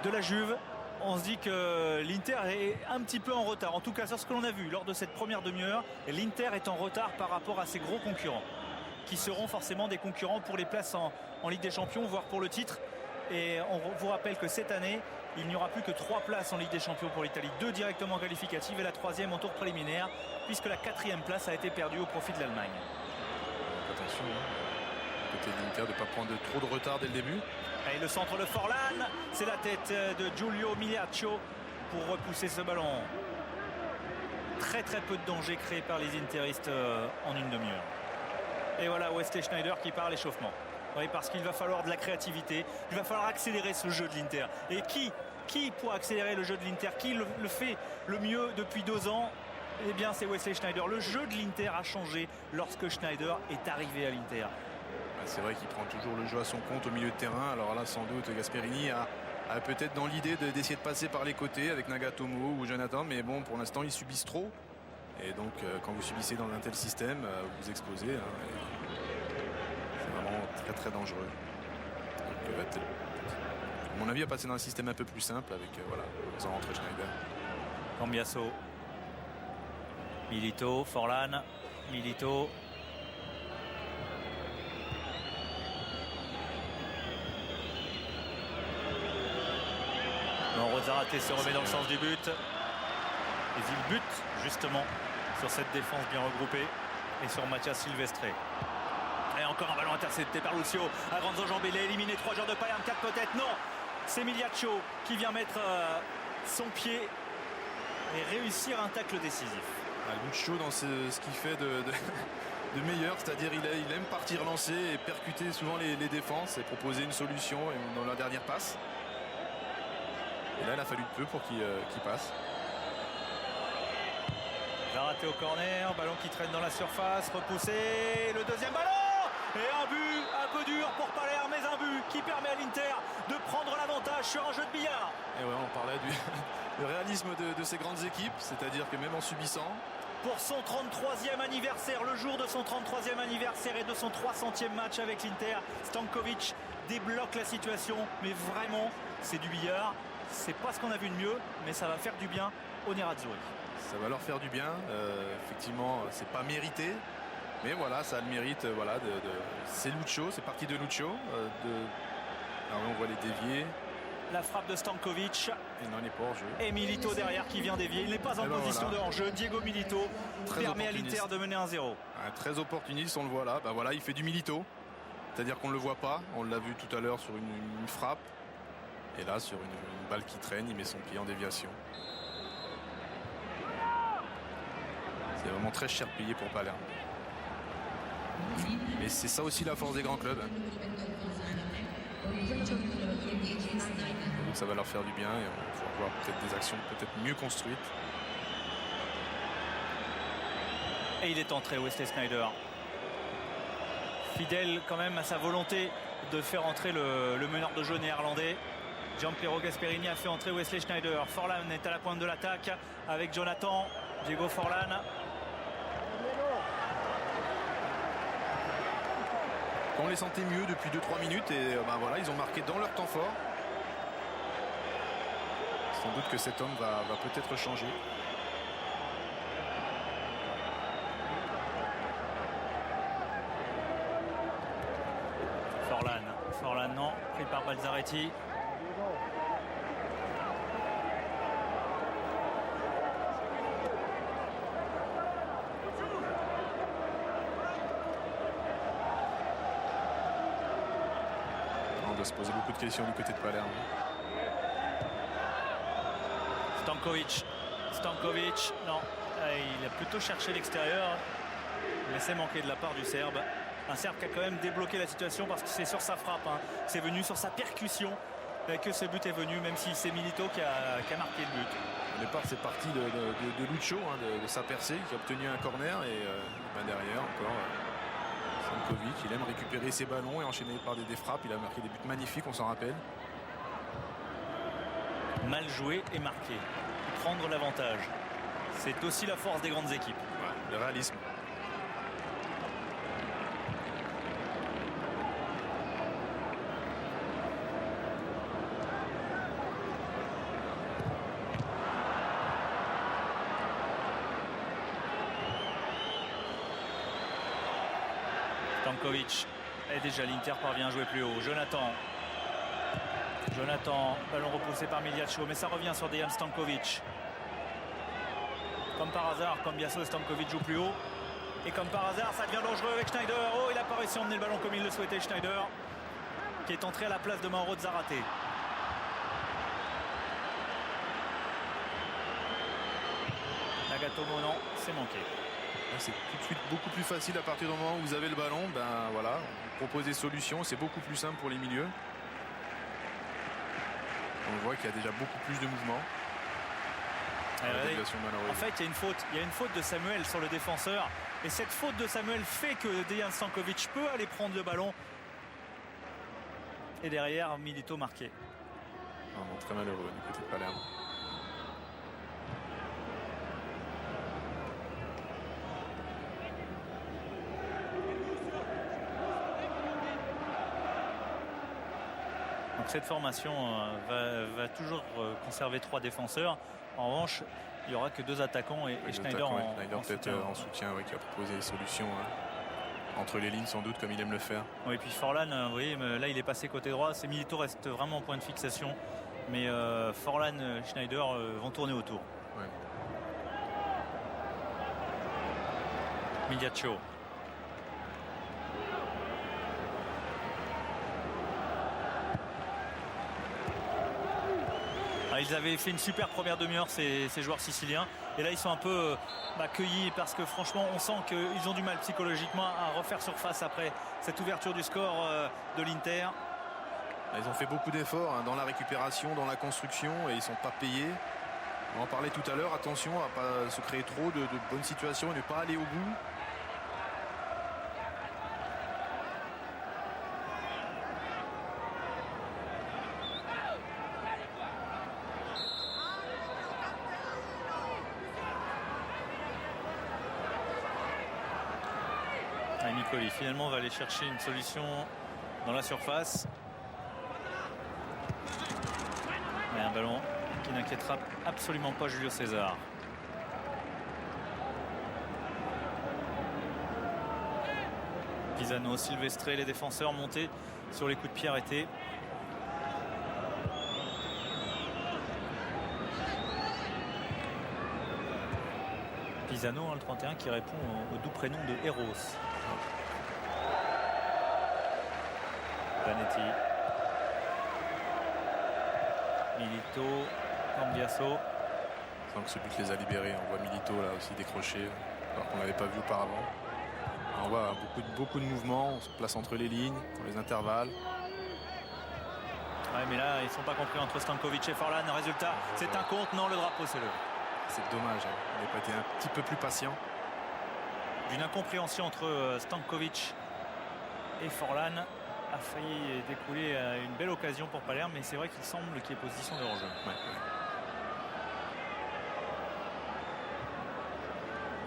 de la Juve, on se dit que l'Inter est un petit peu en retard. En tout cas, sur ce que l'on a vu lors de cette première demi-heure, l'Inter est en retard par rapport à ses gros concurrents, qui seront forcément des concurrents pour les places en Ligue des Champions, voire pour le titre. Et on vous rappelle que cette année, il n'y aura plus que 3 places en Ligue des Champions pour l'Italie, 2 directement qualificatives et la 3e en tour préliminaire, puisque la 4e place a été perdue au profit de l'Allemagne. Attention, côté de l'Inter, de ne pas prendre trop de retard dès le début. Et le centre de Forlan, c'est la tête de Giulio Migliaccio pour repousser ce ballon. Très peu de danger créé par les interistes en une demi-heure. Et voilà Wesley Sneijder qui part à l'échauffement. Oui, parce qu'il va falloir de la créativité, il va falloir accélérer ce jeu de l'Inter. Et qui pourra accélérer le jeu de l'Inter? Qui le fait le mieux depuis 2 ans? Eh bien c'est Wesley Sneijder. Le jeu de l'Inter a changé lorsque Sneijder est arrivé à l'Inter. C'est vrai qu'il prend toujours le jeu à son compte au milieu de terrain. Alors là, sans doute, Gasperini a peut-être dans l'idée d'essayer de passer par les côtés avec Nagatomo ou Jonathan. Mais bon, pour l'instant, ils subissent trop. Et donc, quand vous subissez dans un tel système, vous explosez. C'est vraiment très dangereux. Donc, à mon avis, à passer dans un système un peu plus simple avec, voilà, sans rentrer Sneijder. Cambiasso. Milito, Forlan. Milito. Zaraté se remet dans le sens du but. Et il bute justement sur cette défense bien regroupée et sur Mathias Silvestre. Et encore un ballon intercepté par Lucio à grandes enjambées. Il a éliminé 3 joueurs de Palerme, 4 peut-être. Non, c'est Migliaccio qui vient mettre son pied et réussir un tacle décisif. Lucio dans ce qu'il fait de meilleur, c'est-à-dire il aime partir lancer et percuter souvent les défenses et proposer une solution dans la dernière passe. Et là, il a fallu peu pour qu'il passe. Zaraté au corner, ballon qui traîne dans la surface, repoussé, le deuxième ballon et un but un peu dur pour Palerme, mais un but qui permet à l'Inter de prendre l'avantage sur un jeu de billard. Et ouais, on parlait du réalisme de ces grandes équipes, c'est-à-dire que même en subissant. Pour son 33e anniversaire, le jour de son 33e anniversaire et de son 300e match avec l'Inter, Stankovic débloque la situation, mais vraiment, c'est du billard. C'est pas ce qu'on a vu de mieux, mais ça va faire du bien au Nerazzurri. Ça va leur faire du bien. Effectivement, c'est pas mérité, mais voilà, ça a le mérite. Voilà, c'est Lucio, c'est parti de Lucio. Alors on voit les dévier. La frappe de Stankovic. Et non, il n'est pas hors jeu. Et Milito derrière qui vient dévier. Il n'est pas en position de hors-jeu. Diego Milito permet à l'Inter de mener 1-0. Très opportuniste, on le voit là. Voilà, il fait du Milito. C'est-à-dire qu'on ne le voit pas. On l'a vu tout à l'heure sur une frappe. Et là, sur une balle qui traîne, il met son pied en déviation. C'est vraiment très cher payé pour Palerme. Mais c'est ça aussi la force des grands clubs. Donc ça va leur faire du bien et on va voir peut-être des actions peut-être mieux construites. Et il est entré, Wesley Sneijder. Fidèle quand même à sa volonté de faire entrer le meneur de jeu néerlandais. Gianpiero Gasperini a fait entrer Wesley Sneijder. Forlan est à la pointe de l'attaque avec Jonathan. Diego Forlan. On les sentait mieux depuis 2-3 minutes et voilà, ils ont marqué dans leur temps fort. Sans doute que cet homme va peut-être changer. Forlan non, pris par Balzaretti. On doit se poser beaucoup de questions du côté de Palerme. Stankovic, non, il a plutôt cherché l'extérieur, mais c'est manqué de la part du Serbe. Un Serbe qui a quand même débloqué la situation parce que c'est sur sa frappe, c'est venu sur sa percussion que ce but est venu, même si c'est Milito qui a marqué le but. Au départ, c'est parti de Lucio, de sa percée, qui a obtenu un corner et derrière encore, Stankovic, il aime récupérer ses ballons et enchaîner par des frappes. Il a marqué des buts magnifiques, on s'en rappelle. Mal joué et marqué. Prendre l'avantage. C'est aussi la force des grandes équipes. Ouais, le réalisme. Stankovic. Et déjà l'Inter parvient à jouer plus haut. Jonathan, ballon repoussé par Miliacho, mais ça revient sur Dejan Stankovic. Comme par hasard, Cambiasso et Stankovic jouent plus haut. Et comme par hasard, ça devient dangereux avec Schneider. Oh, il a pas réussi à emmener le ballon comme il le souhaitait, Schneider, qui est entré à la place de Mauro Zarate. Nagatomo, non, c'est manqué. C'est tout de suite beaucoup plus facile à partir du moment où vous avez le ballon. Ben voilà, vous proposez des solutions, c'est beaucoup plus simple pour les milieux. On voit qu'il y a déjà beaucoup plus de mouvement. En fait, il y a une faute de Samuel sur le défenseur. Et cette faute de Samuel fait que Dejan Stankovic peut aller prendre le ballon. Et derrière, Milito marqué. Très malheureux du côté de Palerme. Donc cette formation va toujours conserver 3 défenseurs. En revanche, il n'y aura que 2 attaquants et Schneider en soutien, qui a proposé des solutions entre les lignes sans doute comme il aime le faire. Oui, et puis Forlan, vous voyez, là il est passé côté droit. Milito reste vraiment en point de fixation. Mais Forlan, Schneider vont tourner autour. Ouais. Miliacho. Ils avaient fait une super première demi-heure, ces joueurs siciliens. Et là, ils sont un peu cueillis parce que franchement, on sent qu'ils ont du mal psychologiquement à refaire surface après cette ouverture du score de l'Inter. Ils ont fait beaucoup d'efforts dans la récupération, dans la construction et ils ne sont pas payés. On en parlait tout à l'heure. Attention à ne pas se créer trop de bonnes situations et ne pas aller au bout. Nicoli finalement va aller chercher une solution dans la surface. Mais un ballon qui n'inquiétera absolument pas Julio César. Pisano, Silvestre, les défenseurs montés sur les coups de pied arrêtés. Pisano, le 31, qui répond au doux prénom de Eros. Zanetti. Milito, Cambiasso. Sans que ce but les a libérés. On voit Milito là aussi décrocher, alors qu'on ne l'avait pas vu auparavant. On voit beaucoup de mouvements, on se place entre les lignes, dans les intervalles. Ouais, mais là, ils ne sont pas compris entre Stankovic et Forlan. Résultat, c'est un compte. Non, le drapeau se lève. C'est dommage, on n'a pas été un petit peu plus patient. D'une incompréhension entre Stankovic et Forlan a failli découler à une belle occasion pour Palerme, mais c'est vrai qu'il semble qu'il y ait position de hors-jeu. Ouais.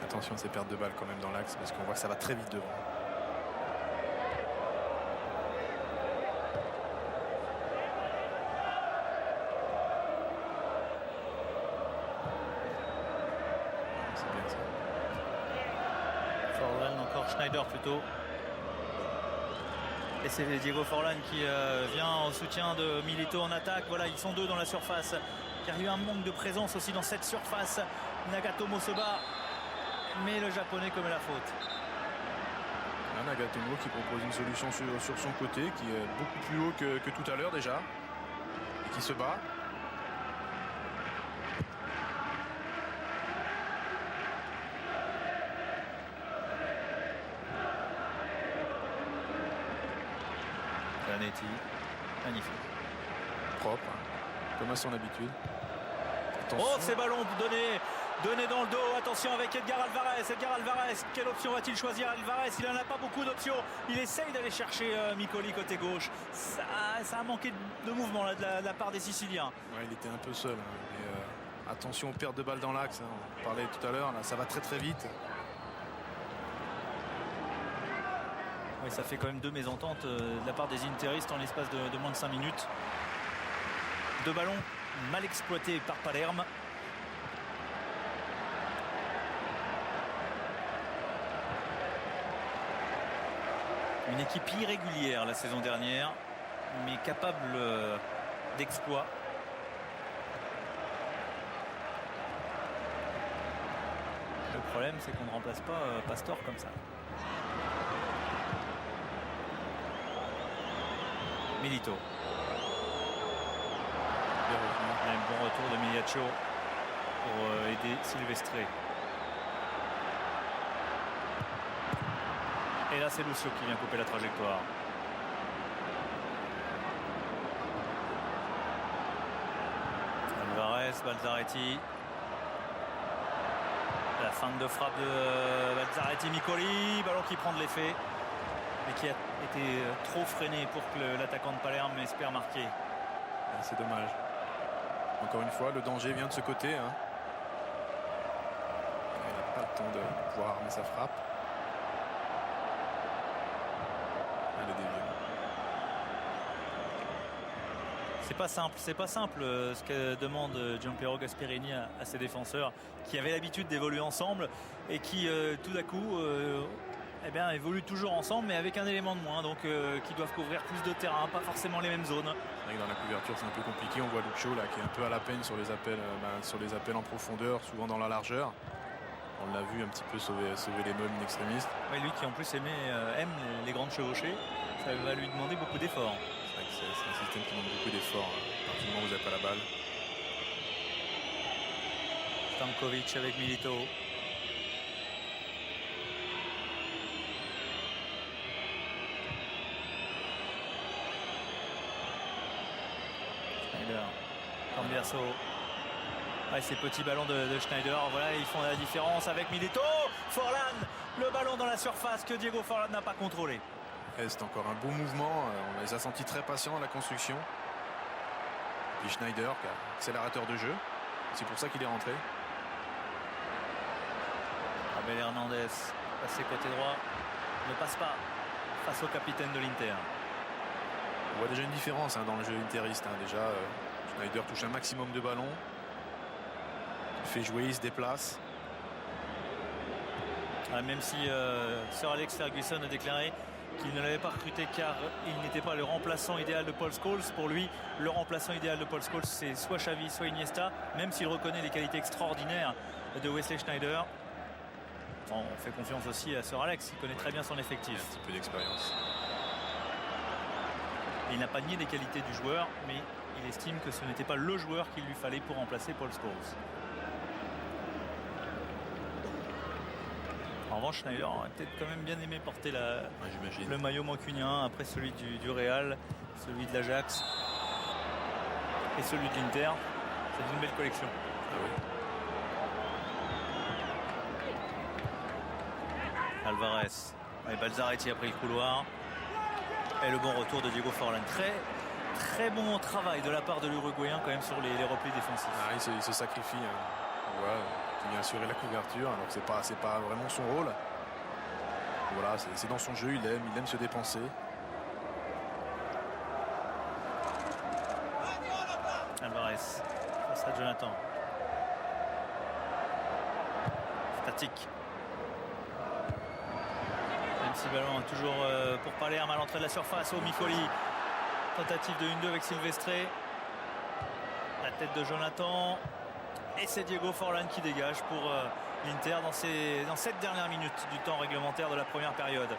Attention à ces pertes de balles quand même dans l'axe parce qu'on voit que ça va très vite devant. C'est bien ça. Forlan, encore Schneider plutôt. Et c'est Diego Forlan qui vient au soutien de Milito en attaque. Voilà, ils sont 2 dans la surface. Car il y a eu un manque de présence aussi dans cette surface. Nagatomo se bat, mais le japonais commet la faute. Là, Nagatomo qui propose une solution sur son côté, qui est beaucoup plus haut que tout à l'heure déjà, et qui se bat. Zanetti, magnifique. Propre, comme à son habitude. Attention. Oh, ces ballons donnés Donné dans le dos, attention avec Edgar Alvarez. Edgar Alvarez, quelle option va-t-il choisir? Alvarez, il n'en a pas beaucoup d'options. Il essaye d'aller chercher Micoli côté gauche. Ça a manqué de mouvement là, de la part des Siciliens. Ouais, il était un peu seul. Mais, attention aux pertes de balles dans l'axe. On parlait tout à l'heure, là, ça va très très vite. Oui, ça fait quand même 2 mésententes de la part des Interistes en l'espace de moins de 5 minutes. 2 ballons mal exploités par Palerme. Une équipe irrégulière la saison dernière, mais capable d'exploits. Le problème, c'est qu'on ne remplace pas Pastor comme ça. Milito. Un bon retour de Miliaccio pour aider Silvestre. Et là, c'est Lucio qui vient couper la trajectoire. Alvarez, Balzaretti. La feinte de frappe de Balzaretti, Micoli. Ballon qui prend de l'effet, mais qui a été trop freiné pour que l'attaquant de Palerme espère marquer. C'est dommage. Encore une fois, le danger vient de ce côté. Il n'a pas le temps de pouvoir armer sa frappe. C'est pas simple ce que demande Gianpiero Gasperini à ses défenseurs qui avaient l'habitude d'évoluer ensemble et qui tout à coup évoluent toujours ensemble mais avec un élément de moins, donc qui doivent couvrir plus de terrain, pas forcément les mêmes zones. Dans la couverture c'est un peu compliqué, on voit Lucio là qui est un peu à la peine sur les appels en profondeur, souvent dans la largeur. On l'a vu un petit peu sauver les meubles extrémistes. Oui, lui qui en plus aime les grandes chevauchées, ça va lui demander beaucoup d'efforts. C'est un système qui demande beaucoup d'efforts à partir du moment où vous n'avez pas la balle. Stankovic avec Milito. Schneider. Cambiasso. Ouais, ces petits ballons de Schneider, voilà, ils font la différence avec Milito. Forlan, le ballon dans la surface que Diego Forlan n'a pas contrôlé. C'est encore un beau mouvement, on les a sentis très patients à la construction. Et Schneider, accélérateur de jeu, c'est pour ça qu'il est rentré. Abel Hernandez, passé côté droit, ne passe pas face au capitaine de l'Inter. On voit déjà une différence dans le jeu interiste. Déjà, Schneider touche un maximum de ballons. Il fait jouer, il se déplace. Même si Sir Alex Ferguson a déclaré qu'il ne l'avait pas recruté car il n'était pas le remplaçant idéal de Paul Scholes. Pour lui, le remplaçant idéal de Paul Scholes, c'est soit Xavi, soit Iniesta, même s'il reconnaît les qualités extraordinaires de Wesley Schneider. On fait confiance aussi à Sir Alex, il connaît très bien son effectif. Un petit peu d'expérience. Il n'a pas nié les qualités du joueur, mais il estime que ce n'était pas le joueur qu'il lui fallait pour remplacer Paul Scholes. En revanche, Schneider a peut-être quand même bien aimé porter le maillot mancunien après celui du Real, celui de l'Ajax et celui de l'Inter. C'est une belle collection. Ah oui. Alvarez et Balzaretti a pris le couloir. Et le bon retour de Diego Forlan. Très bon travail de la part de l'Uruguayen quand même sur les replis défensifs. Il se sacrifie. On voit qu'il vient assurer la couverture. Alors c'est pas vraiment son rôle. Voilà, c'est dans son jeu, il aime se dépenser. Alvarez face à Jonathan. Statique. Même si le ballon est toujours pour Palerme à l'entrée de la surface. Micoli. Tentative de 1-2 avec Silvestre. La tête de Jonathan. Et c'est Diego Forlan qui dégage pour l'Inter dans cette dernière minute du temps réglementaire de la première période.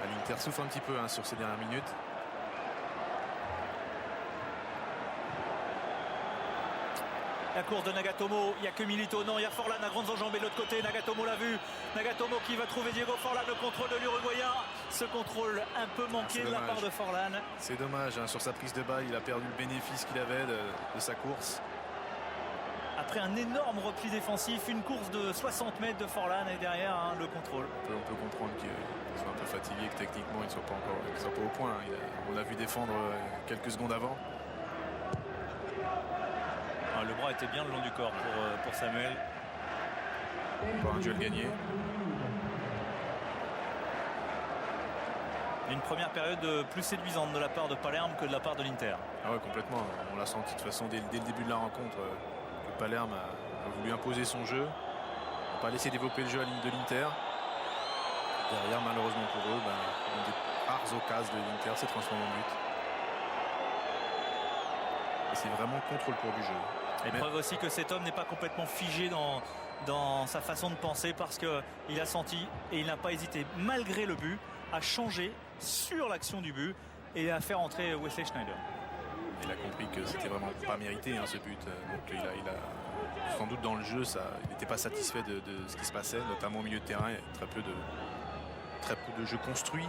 L'Inter souffre un petit peu sur ces dernières minutes. La course de Nagatomo, il n'y a que Milito, non, il y a Forlan à grandes enjambées de l'autre côté, Nagatomo l'a vu, Nagatomo qui va trouver Diego Forlan, le contrôle de l'Uruguayen, ce contrôle un peu manqué de la part de Forlan. C'est dommage, sur sa prise de balle, il a perdu le bénéfice qu'il avait de sa course. Après un énorme repli défensif, une course de 60 mètres de Forlan et derrière le contrôle. On peut comprendre qu'il soit un peu fatigué, que techniquement il ne soit pas au point. On l'a vu défendre quelques secondes avant. Le bras était bien le long du corps pour Samuel. Encore un duel gagné. Une première période plus séduisante de la part de Palerme que de la part de l'Inter. Ah ouais, complètement. On l'a senti de toute façon dès le début de la rencontre que Palerme a voulu imposer son jeu. On n'a pas laissé développer le jeu à de l'Inter. Derrière, malheureusement pour eux, une des rares occasions de l'Inter s'est transformée en but. Et c'est vraiment contre le cours du jeu. Et preuve aussi que cet homme n'est pas complètement figé dans sa façon de penser, parce qu'il a senti et il n'a pas hésité, malgré le but, à changer sur l'action du but et à faire entrer Wesley Sneijder. Il a compris que c'était vraiment pas mérité ce but. Donc il a sans doute dans le jeu, il n'était pas satisfait de ce qui se passait, notamment au milieu de terrain. Il y a très peu de jeux construits.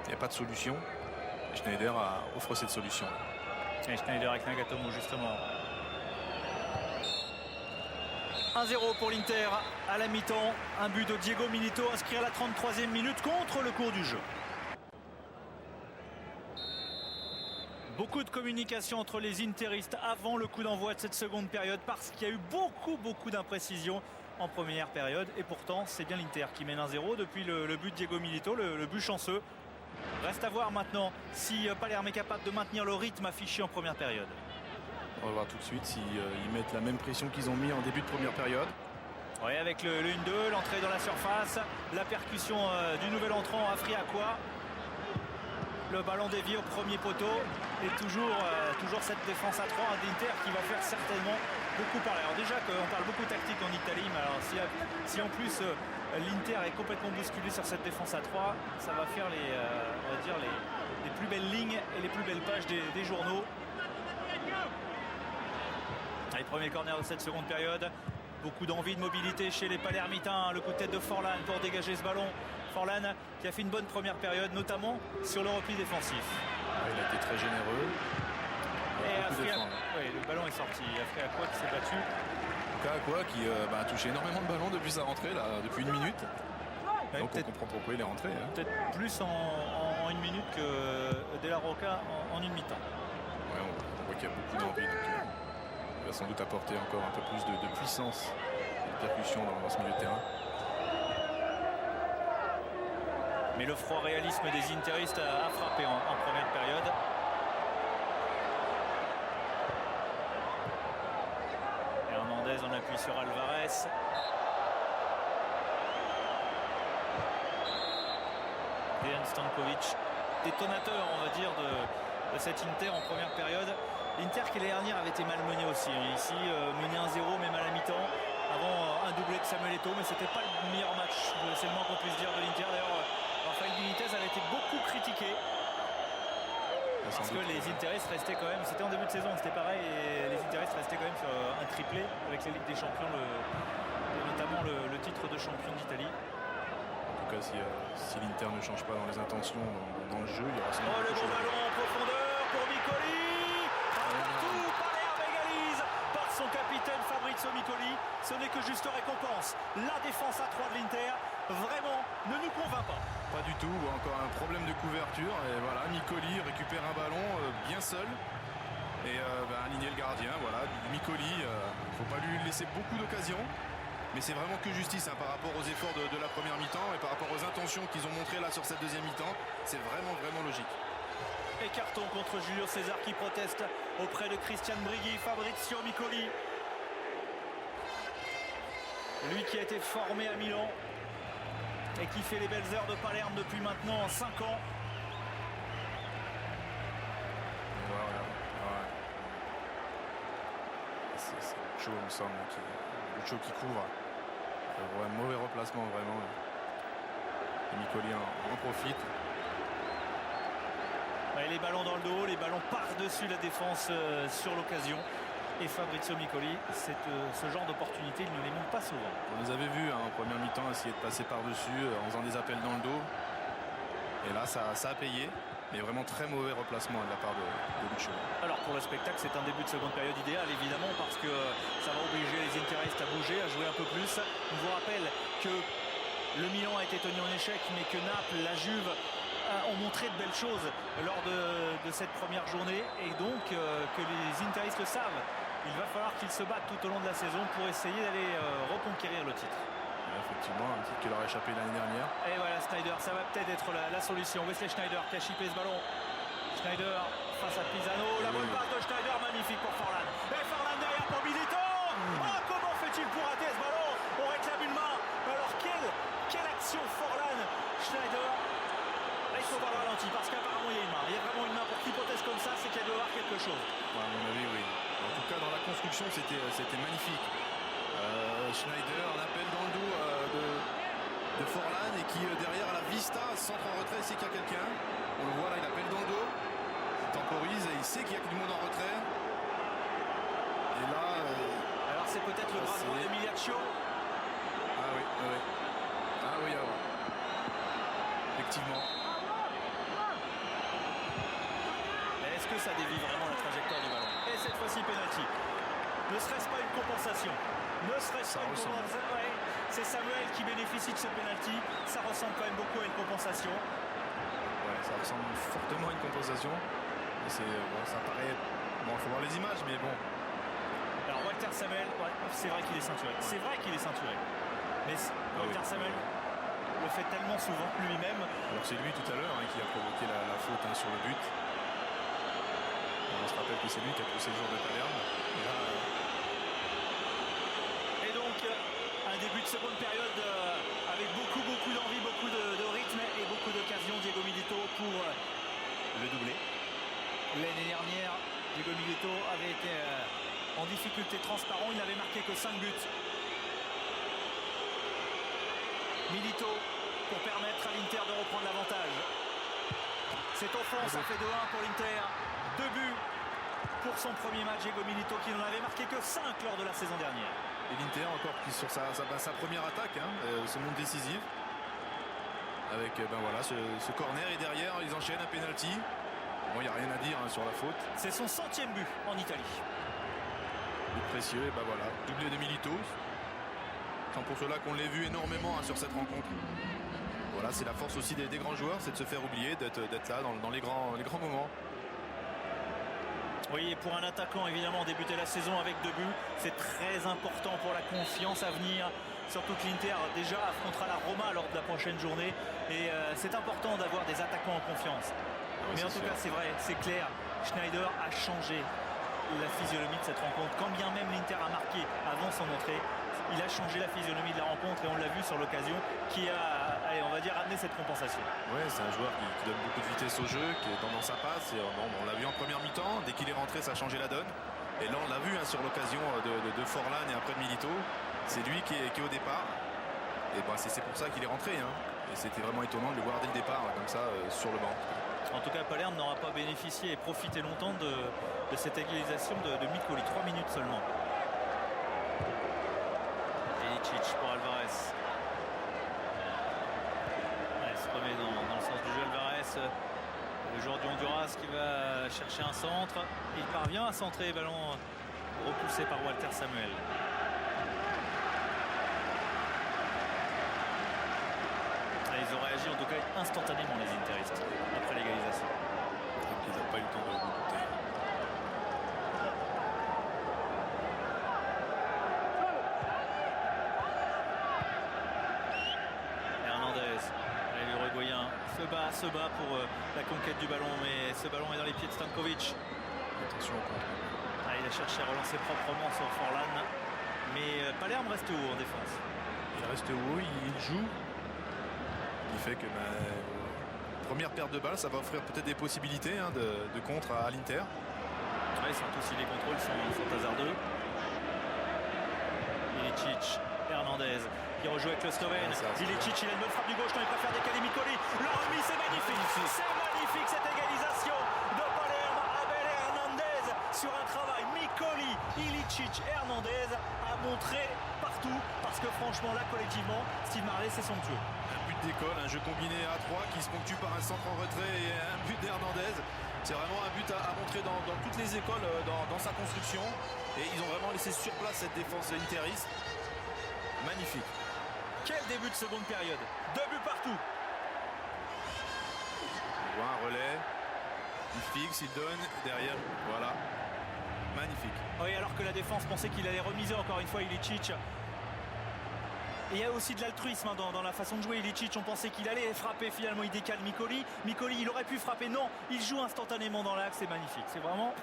Il n'y a pas de solution. Et Sneijder offre cette solution. Et Sneijder avec Nagatomo justement. 1-0 pour l'Inter à la mi-temps. Un but de Diego Milito inscrit à la 33e minute contre le cours du jeu. Beaucoup de communication entre les interistes avant le coup d'envoi de cette seconde période, parce qu'il y a eu beaucoup d'imprécisions en première période. Et pourtant, c'est bien l'Inter qui mène 1-0 depuis le but de Diego Milito, le but chanceux. Reste à voir maintenant si Palerme est capable de maintenir le rythme affiché en première période. On va voir tout de suite s'ils mettent la même pression qu'ils ont mis en début de première période. Oui, avec le 1-2, l'entrée dans la surface, la percussion du nouvel entrant Afriaqua. Le ballon dévié au premier poteau. Et toujours cette défense à 3 d'Inter qui va faire certainement beaucoup parler. Alors déjà qu'on parle beaucoup tactique en Italie, mais alors si en plus l'Inter est complètement bousculé sur cette défense à 3, ça va faire les plus belles lignes et les plus belles pages des journaux. Les premiers corners de cette seconde période. Beaucoup d'envie, de mobilité chez les Palermitains. Le coup de tête de Forlan pour dégager ce ballon. Forlan qui a fait une bonne première période, notamment sur le repli défensif. Il a été très généreux. Le ballon est sorti. Afriaqua qui s'est battu. Afriaqua qui a touché énormément de ballons depuis sa rentrée, depuis une minute. Donc on comprend pourquoi il est rentré. Peut-être plus en une minute que De La Roca en une mi-temps. Ouais, on voit qu'il y a beaucoup d'envie. Il va sans doute apporter encore un peu plus de puissance, de percussion dans ce milieu de terrain. Mais le froid réalisme des interistes a frappé en première période. Hernandez en appui sur Alvarez. Dejan Stankovic, détonateur on va dire de cette Inter en première période. L'Inter qui l'année dernière avait été malmené aussi. Ici, mené 1-0 même à la mi-temps. Avant un doublé de Samuel Eto'o, mais c'était pas le meilleur match. C'est le moins qu'on puisse dire de l'Inter. D'ailleurs, Rafael Benitez avait été beaucoup critiqué. Parce que les interistes restaient quand même, c'était en début de saison, c'était pareil, et les interistes restaient quand même sur un triplé avec la Ligue des Champions, et notamment le titre de champion d'Italie. En tout cas, si l'Inter ne change pas dans les intentions, dans le jeu, il y aura sans doute le beau ballon en profondeur pour Micoli. Partout, Palerme égalise par son capitaine Fabrizio Micoli. Ce n'est que juste récompense. La défense à 3 de l'Inter, vraiment, ne nous convainc pas. Pas du tout, encore un problème de couverture. Et voilà, Micoli récupère un ballon bien seul. Et aligner le gardien, voilà. Micoli, il ne faut pas lui laisser beaucoup d'occasions. Mais c'est vraiment que justice par rapport aux efforts de la première mi-temps et par rapport aux intentions qu'ils ont montrées là sur cette deuxième mi-temps. C'est vraiment logique. Et carton contre Julio César qui proteste auprès de Christian Brighi. Fabrizio Micoli, lui qui a été formé à Milan et qui fait les belles heures de Palerme depuis maintenant 5 ans. C'est Lucho, il me semble, Lucho qui couvre. Un mauvais replacement vraiment. Et Micoli en profite. Et les ballons dans le dos, les ballons par-dessus la défense sur l'occasion. Et Fabrizio Micoli, ce genre d'opportunité, il ne les manque pas souvent. On les avait vus en première mi-temps essayer de passer par-dessus en faisant des appels dans le dos. Et là, ça a payé. Mais vraiment très mauvais replacement de la part de Lucho. Alors pour le spectacle, c'est un début de seconde période idéal évidemment parce que ça va obliger les interistes à bouger, à jouer un peu plus. On vous rappelle que le Milan a été tenu en échec, mais que Naples, la Juve ont montré de belles choses lors de cette première journée et donc que les interistes le savent. Il va falloir qu'ils se battent tout au long de la saison pour essayer d'aller reconquérir le titre. Effectivement, un titre qui leur a échappé l'année dernière. Et voilà Sneijder, ça va peut-être être la solution. Wesley Sneijder qui a chippé ce ballon. Sneijder face à Pisano. La bonne passe de Sneijder, magnifique pour Forlan. Et Forlan derrière pour Milito. Comment fait-il pour rater ce ballon? On réclame une main. Alors quelle action Forlan. Sneijder. Là il faut voir le ralenti parce qu'apparemment il y a une main. Il y a vraiment une main pour qu'hypothèse comme ça, c'est qu'il doit y avoir quelque chose. Ouais, à mon avis, oui. En tout cas, dans la construction, c'était magnifique. Sneijder, un appel dans le dos de Forlan et qui derrière à la vista centre en retrait, il sait qu'il y a quelqu'un. On le voit là, il appelle dans le dos, il temporise et il sait qu'il y a du monde en retrait. Et là, alors c'est peut-être le bras droit d'Emiliaccio. Ah oui, oui. Ah oui, alors. Effectivement. Mais est-ce que ça dévie vraiment la trajectoire du ballon? Et cette fois-ci penalty. Ne serait-ce pas une compensation? Ne serait-ce pas une compensation? Ouais, c'est Samuel qui bénéficie de ce penalty. Ça ressemble quand même beaucoup à une compensation. Ouais, ça ressemble fortement à une compensation. Bon, ça paraît. Bon, il faut voir les images, mais bon. Alors Walter Samuel, ouais, c'est vrai qu'il est ceinturé. C'est vrai qu'il est ceinturé. Mais Walter Samuel le fait tellement souvent lui-même. Alors c'est lui tout à l'heure qui a provoqué la faute sur le but. On se rappelle que c'est lui qui a poussé le joueur de Palerme. Et donc un début de seconde période avec beaucoup d'envie, beaucoup de rythme et beaucoup d'occasions. Diego Milito pour le doublé. L'année dernière, Diego Milito avait été en difficulté transparent. Il n'avait marqué que 5 buts. Milito pour permettre à l'Inter de reprendre l'avantage. C'est au fond, ça fait 2-1 pour l'Inter. 2 buts pour son premier match, Diego Milito qui n'en avait marqué que 5 lors de la saison dernière. Et l'Inter encore qui sur sa première attaque se montre décisive. Avec voilà, ce corner et derrière ils enchaînent un penalty. Bon, il n'y a rien à dire sur la faute. C'est son 100e but en Italie. But précieux, et voilà, doublé de Milito. C'est pour cela qu'on l'ait vu énormément sur cette rencontre. Voilà, c'est la force aussi des grands joueurs, c'est de se faire oublier, d'être là dans les grands moments. Oui, et pour un attaquant, évidemment, débuter la saison avec 2 buts, c'est très important pour la confiance à venir. Surtout que l'Inter déjà affrontera la Roma lors de la prochaine journée. Et c'est important d'avoir des attaquants en confiance. Ouais, mais en tout cas, c'est vrai, c'est clair. Sneijder a changé la physionomie de cette rencontre. Quand bien même l'Inter a marqué avant son entrée, il a changé la physionomie de la rencontre et on l'a vu sur l'occasion qui a, allez, on va dire, amené cette compensation. Ouais, c'est un joueur qui donne beaucoup de vitesse au jeu, qui est dans sa passe. Et, on l'a vu en première mi-temps, dès qu'il est rentré, ça a changé la donne. Et là, on l'a vu sur l'occasion de Forlan et après de Milito. C'est lui qui est au départ. Et c'est pour ça qu'il est rentré. Et c'était vraiment étonnant de le voir dès le départ, comme ça, sur le banc. En tout cas, Palerme n'aura pas bénéficié et profité longtemps de cette égalisation de Miccoli. 3 minutes seulement. Ilicic pour Alvarez. Il se remet dans le sens du jeu. Alvarez, le joueur du Honduras qui va chercher un centre. Il parvient à centrer. Ballon repoussé par Walter Samuel. Ils ont réagi en tout cas instantanément les interistes après l'égalisation. Ils n'ont pas eu le temps de goûter. Hernandez, l'Uruguayen se bat pour la conquête du ballon, mais ce ballon est dans les pieds de Stankovic. Attention au contre. Il a cherché à relancer proprement sur Forlan, mais Palerme reste haut en défense. Il reste haut, il joue. Qui fait que première perte de balle, ça va offrir peut-être des possibilités de contre à l'Inter. Ouais, surtout si les contrôles sont hasardeux. Ilicic, Hernandez qui rejoue avec le Slovène. Ilicic, il a une bonne frappe du gauche, non, il préfère décaler Miccoli. Le remis, c'est magnifique. C'est magnifique cette égalisation de Palerme. Abel Hernandez sur un travail. Miccoli, Ilicic, Hernandez a montré partout parce que franchement là collectivement, Steve Marley c'est somptueux. Un but d'école, un jeu combiné à 3 qui se ponctue par un centre en retrait et un but d'Hernandez. C'est vraiment un but à montrer dans toutes les écoles dans sa construction. Et ils ont vraiment laissé sur place cette défense interiste. Magnifique. Quel début de seconde période. 2 buts partout. On voit un relais. Il fixe, il donne. Derrière, voilà. Magnifique. Oui, alors que la défense pensait qu'il allait remiser encore une fois Ilicic. Et il y a aussi de l'altruisme dans la façon de jouer. Ilicic, on pensait qu'il allait frapper, finalement il décale Mikoli. Mikoli, il aurait pu frapper, non, il joue instantanément dans l'axe, c'est magnifique. C'est vraiment...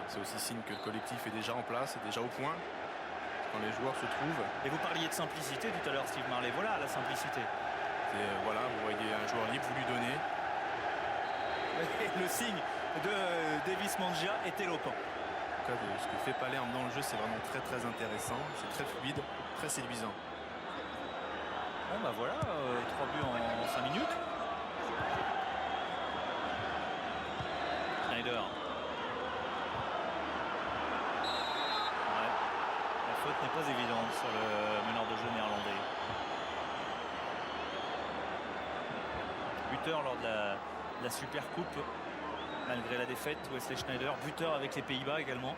C'est aussi signe que le collectif est déjà en place, est déjà au point. Quand les joueurs se trouvent. Et vous parliez de simplicité tout à l'heure, Steve Marley. Voilà la simplicité. Et voilà, vous voyez un joueur libre, vous lui donnez. Et le signe de Davis Mangia est éloquent. En tout cas, ce que fait Palerme dans le jeu, c'est vraiment très très intéressant. C'est très fluide, très séduisant. Bon bah voilà, 3 buts en 5 minutes. Schneider. Ouais. La faute n'est pas évidente sur le meneur de jeu néerlandais. Buteur lors de la Super Coupe, malgré la défaite, Wesley Schneider. Buteur avec les Pays-Bas également.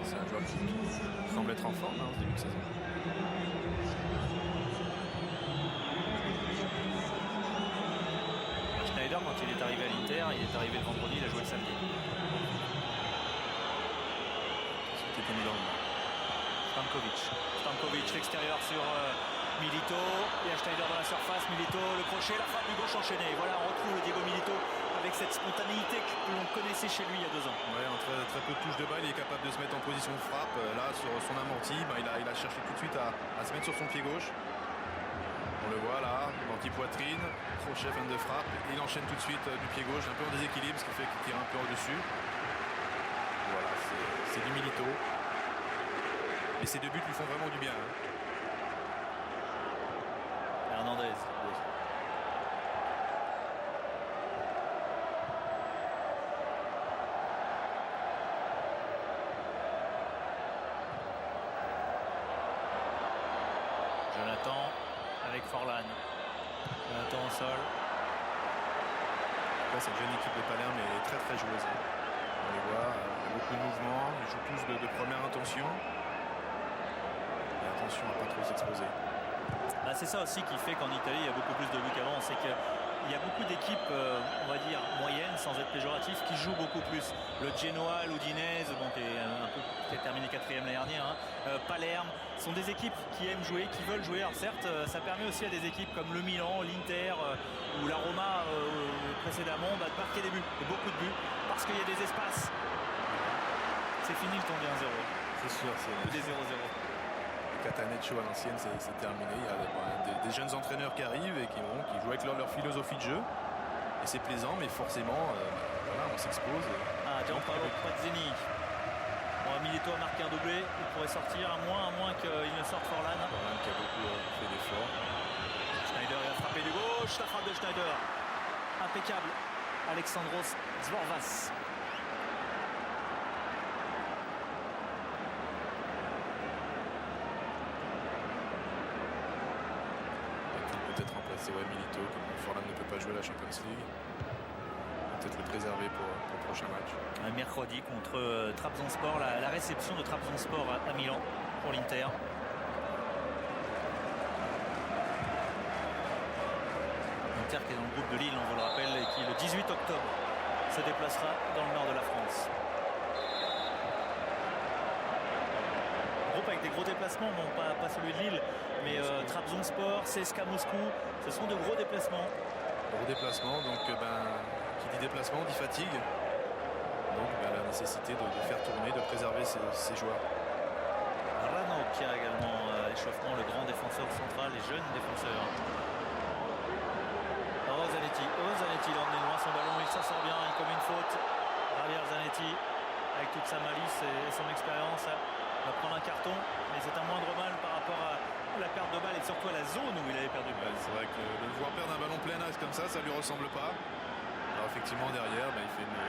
C'est un joueur qui semble être en forme en début de saison. Schneider, quand il est arrivé à l'Inter, il est arrivé le vendredi, il a joué le samedi. C'était mis dans le Stankovic, l'extérieur sur Milito. Il y a Schneider dans la surface, Milito, le crochet, la frappe du gauche enchaînée. Voilà, on retrouve Diego Milito avec cette spontanéité que l'on connaissait chez lui il y a 2 ans. Ouais, en très peu de touches de balle, il est capable de se mettre en position de frappe. Là, sur son amorti, il a cherché tout de suite à se mettre sur son pied gauche. On le voit là, anti-poitrine, crochet, fin de frappe. Et il enchaîne tout de suite du pied gauche, un peu en déséquilibre, ce qui fait qu'il tire un peu au-dessus. Voilà, c'est du Milito. Et ces 2 buts lui font vraiment du bien. Hernandez. Oui. Jonathan avec Forlan. Jonathan au sol. Cette jeune équipe de Palerme est très très joueuse. On les voit, beaucoup de mouvements, ils jouent tous de première intention. Et attention à ne pas trop s'exposer. Bah, c'est ça aussi qui fait qu'en Italie il y a beaucoup plus de buts qu'avant. C'est qu'il y a beaucoup d'équipes, on va dire moyennes, sans être péjoratif, qui jouent beaucoup plus. Le Genoa, l'Udinese, bon, qui est terminé 4e l'année dernière, Palerme, sont des équipes qui aiment jouer, qui veulent jouer. Alors certes, ça permet aussi à des équipes comme le Milan, l'Inter ou la Roma précédemment de marquer des buts, et beaucoup de buts, parce qu'il y a des espaces. C'est fini le temps des 1-0. C'est sûr, c'est des 0-0. Cataneccio à l'ancienne, c'est terminé. Il y a des jeunes entraîneurs qui arrivent et qui jouent avec leur philosophie de jeu. Et c'est plaisant, mais forcément, voilà, on s'expose. Gianpaolo Pazzini. Bon, Milito a marqué un doublé, il pourrait sortir, à moins qu'il ne sorte Forlan. Forlan qui a beaucoup fait d'efforts. Schneider, il a frappé du gauche, la frappe de Schneider. Impeccable. Alexandros Zvorvas. Peut-être remplacer Milito, comme Forlan ne peut pas jouer la Champions League. Peut-être le préserver pour le prochain match. Mercredi contre Trabzonspor, la réception de Trabzonspor à Milan pour l'Inter. L'Inter qui est dans le groupe de Lille, on vous le rappelle, et qui le 18 octobre se déplacera dans le nord de la France. Groupe avec des gros déplacements, bon pas celui de Lille, mais Trabzonspor, CSKA Moscou, ce sont de gros déplacements. Gros déplacements, donc qui dit déplacement dit fatigue. Donc la nécessité de faire tourner, de préserver ses joueurs. Ranocchia également l'échauffement, le grand défenseur central, les jeunes défenseurs. Zanetti l'emmène loin son ballon, il s'en sort bien, il commet une faute. Javier Zanetti, avec toute sa malice et son expérience, va prendre un carton, mais c'est un moindre mal par rapport à la perte de balle et surtout à la zone où il avait perdu le ballon. C'est vrai que de le voir perdre un ballon plein axe comme ça lui ressemble pas. Alors effectivement derrière, il fait une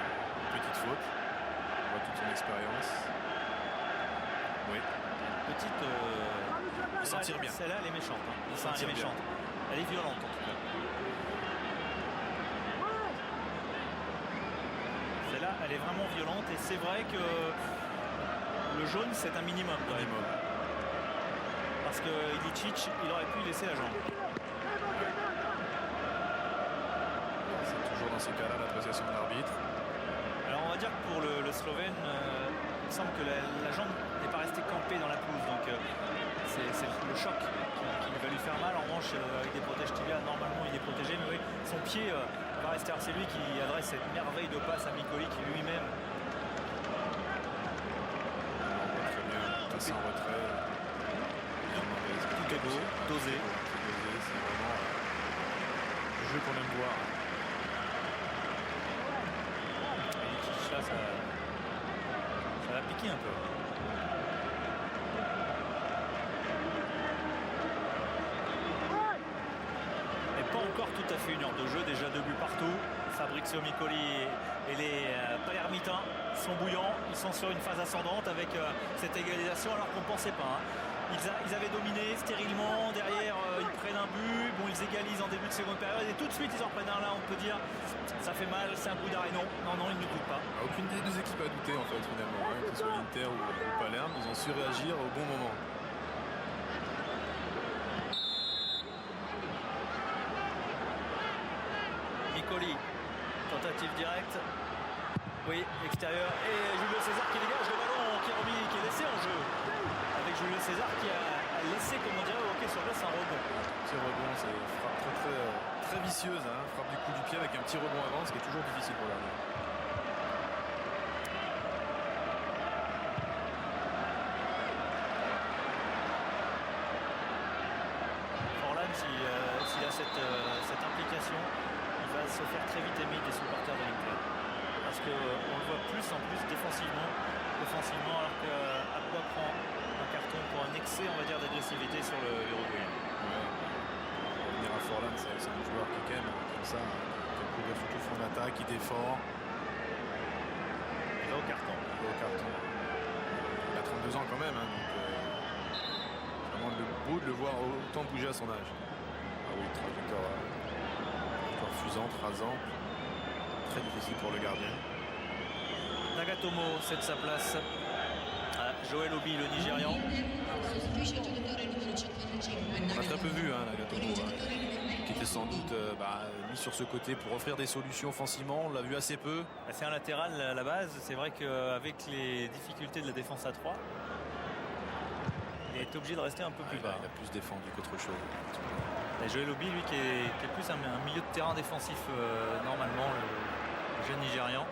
petite faute. On voit toute son expérience. Oui. Petite. Il s'en tire bien. Celle-là, elle est méchante. Elle est méchante. Elle est violente en tout cas. Celle-là, elle est vraiment violente et c'est vrai que le jaune, c'est un minimum quand même. Parce que Ilicic, il aurait pu laisser la jambe. C'est toujours dans ces cas-là l'appréciation de l'arbitre. Alors on va dire que pour le Slovène, il me semble que la jambe n'est pas restée campée dans la pelouse. Donc c'est le choc qui va lui faire mal. En revanche, avec des protèges tibias, normalement il est protégé. Mais oui, son pied va rester. C'est lui qui adresse cette merveille de passe à Mikoli qui lui-même... Très bien, passe en retrait. Tout est beau, dosé. C'est vraiment le jeu qu'on aime voir. Là, ça va piquer un peu. Et pas encore tout à fait une heure de jeu, déjà 2 buts partout. Fabrizio Mikoli et les Palermitains sont bouillants, ils sont sur une phase ascendante avec cette égalisation alors qu'on ne pensait pas. Ils avaient dominé stérilement, derrière ils prennent un but, bon ils égalisent en début de seconde période et tout de suite ils en prennent un là, on peut dire ça fait mal, c'est un coup d'arrêt, non, ils ne doutent pas. Aucune des deux équipes a douté en fait finalement, que ce soit l'Inter ou Palerme, ils ont su réagir au bon moment. Mikoli, tentative directe, oui, extérieur, et Julio César qui dégage le ballon qui est laissé en jeu. Avec Julio César qui a laissé, comme on dirait, au hockey sur glace, un rebond. Petit rebond, c'est une frappe très vicieuse, frappe du coup du pied avec un petit rebond avant, ce qui est toujours difficile pour l'arbitre. Forlan, s'il a cette implication, il va se faire très vite aimer des supporters de l'Inter. Parce qu'on le voit plus en plus défensivement, offensivement, alors qu'Aqua prend un carton pour un excès, on va dire, d'agressivité sur l'Uruguayen. Revenir à Forlan, c'est un joueur qui aime comme ça, qui a progressé surtout son attaque, qui défend. Il va au carton. Il a 32 ans quand même, donc vraiment beau de le voir autant bouger à son âge. Ah oui, trajectoire fusante, rasante. Très difficile pour le gardien. Nagatomo cède sa place à Joël Obi, le Nigérian. On a très peu vu Nagatomo, qui était sans doute mis sur ce côté pour offrir des solutions offensivement. On l'a vu assez peu. C'est un latéral à la base. C'est vrai qu'avec les difficultés de la défense à 3, il est obligé de rester un peu plus bas. Il a plus défendu qu'autre chose. Et Joël Obi, lui, qui est plus un milieu de terrain défensif normalement, le jeune Nigérian.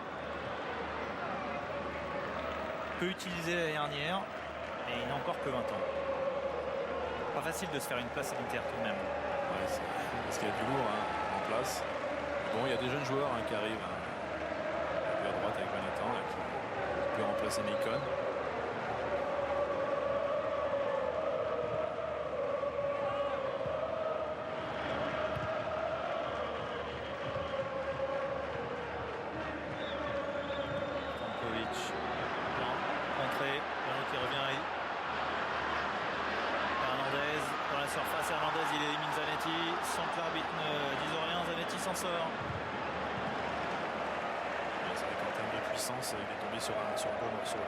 Peu utilisé l'année dernière et il n'a encore que 20 ans. Pas facile de se faire une place à l'Inter tout de même. Ouais, parce qu'il y a du lourd en place. Bon, il y a des jeunes joueurs qui arrivent. À droite avec Vanettan qui peut remplacer Nikon. Il est tombé sur un beau morceau.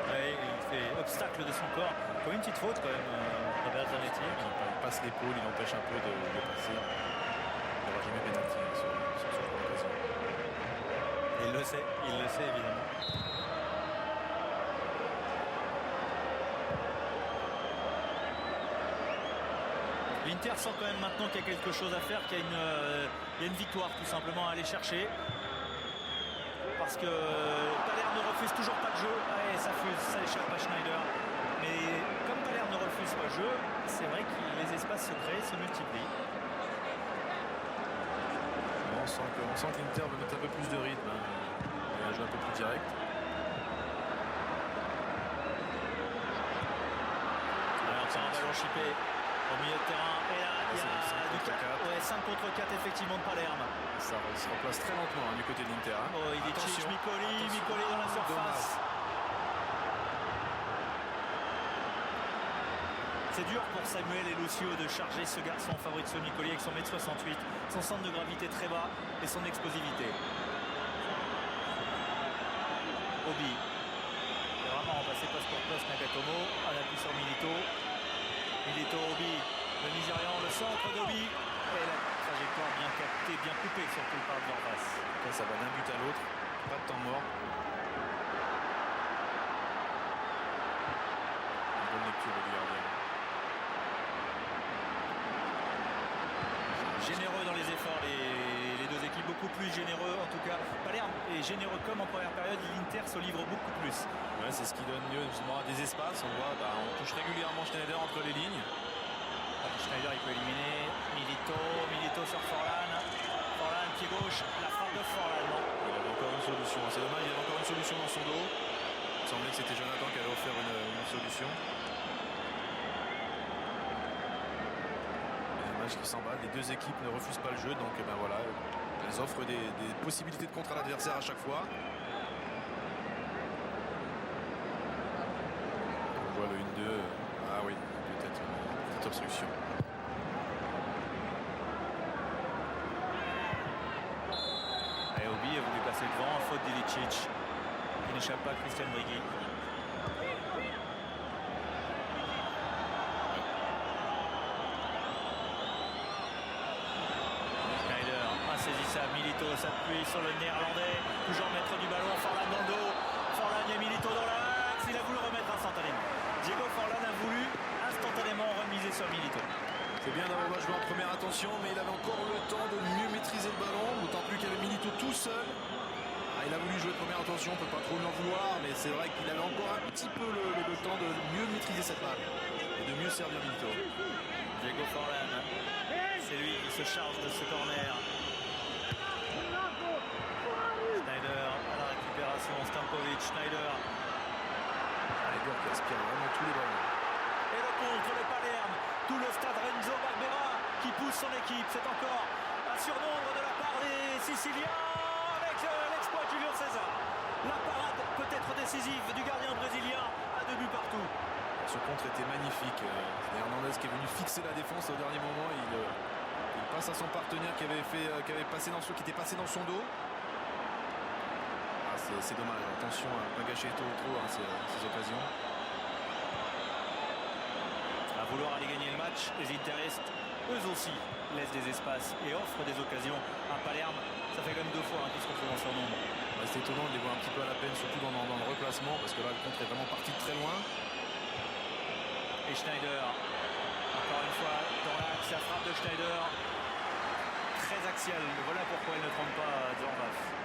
Ouais, il fait obstacle de son corps. Comme une petite faute quand même, Robert Zanetti. Il passe l'épaule, il empêche un peu de passer. Il n'aura jamais pénalty sur ce genre d'occasion. Il le sait évidemment. L'Inter sent quand même maintenant qu'il y a quelque chose à faire, qu'il y a une victoire tout simplement à aller chercher. Parce que Palerme ne refuse toujours pas le jeu. Ouais, ça échappe à Schneider. Mais comme Palerme ne refuse pas le jeu, c'est vrai que les espaces se créent, se multiplient. On sent que l'Inter veut mettre un peu plus de rythme. Il va jouer un peu plus direct. Alors c'est un ballon chippé au milieu de terrain. Et là, il y a du 5 contre 4 effectivement de Palerme. Ça se replace très lentement du côté de l'Inter. Oh, il est Mikoli dans la surface. C'est dur pour Samuel et Lucio de charger ce garçon Fabrizio Micoli avec son 1m68, son centre de gravité très bas et son explosivité. Obi est vraiment remplacé poste pour poste Nagatomo, à l'appui sur Milito. Milito, Obi, le Nigérian, le centre d'Obi et la trajectoire bien captée, bien coupée surtout par Dorvas. Ça va d'un but à l'autre, pas de temps mort. Une bonne lecture du gardien. Généreux dans les efforts, les deux équipes beaucoup plus généreux. En tout cas, Palerme est généreux comme en première période. L'Inter se livre beaucoup plus. Ouais, c'est ce qui donne lieu justement à des espaces. On voit, on touche régulièrement Schneider entre les lignes. Schneider, il peut éliminer Milito sur Forlan. Forlan, pied gauche, la frappe de Forlan. Non. Il avait encore une solution. C'est dommage, il avait encore une solution dans son dos. Il semblait que c'était Jonathan qui avait offert une solution. Qui s'emballe, les deux équipes ne refusent pas le jeu, donc voilà, elles offrent des possibilités de contre à l'adversaire à chaque fois. On voit le 1-2, ah oui, peut-être une petite obstruction. Et Obi a voulu passer devant, faute d'Ilicic, qui n'échappe pas à Christian Brigui. Milito s'appuie sur le néerlandais, toujours maître du ballon, Forlan dans le dos, Forlan et Milito dans l'axe, il a voulu remettre instantanément. Diego Forlan a voulu instantanément remiser sur Milito. C'est bien d'avoir joué en première intention, mais il avait encore le temps de mieux maîtriser le ballon, d'autant plus qu'il y avait Milito tout seul. Il a voulu jouer de première intention, on ne peut pas trop l'en vouloir, mais c'est vrai qu'il avait encore un petit peu le temps de mieux maîtriser cette balle et de mieux servir Milito. Diego Forlan, c'est lui qui se charge de ce corner. Stankovic, Schneider. Les gars qui aspirent vraiment tous les ballons. Et le contre de Palerme, tout le stade Renzo Barbera qui pousse son équipe. C'est encore un surnombre de la part des Siciliens avec l'exploit de Julio César. La parade peut-être décisive du gardien brésilien à 2 buts partout. Ce contre était magnifique. Hernandez qui est venu fixer la défense au dernier moment. Il passe à son partenaire qui était passé dans son dos. C'est dommage, attention à ne pas gâcher trop ces occasions. À vouloir aller gagner le match, les Interistes, eux aussi, laissent des espaces et offrent des occasions à Palerme. Ça fait quand même 2 fois qu'ils se retrouvent en surnombre. C'est étonnant de les voir un petit peu à la peine, surtout dans le replacement, parce que là, le contre est vraiment parti de très loin. Et Schneider, encore une fois, dans l'axe, la frappe de Schneider, très axiale. Voilà pourquoi il ne trompe pas Dorvas.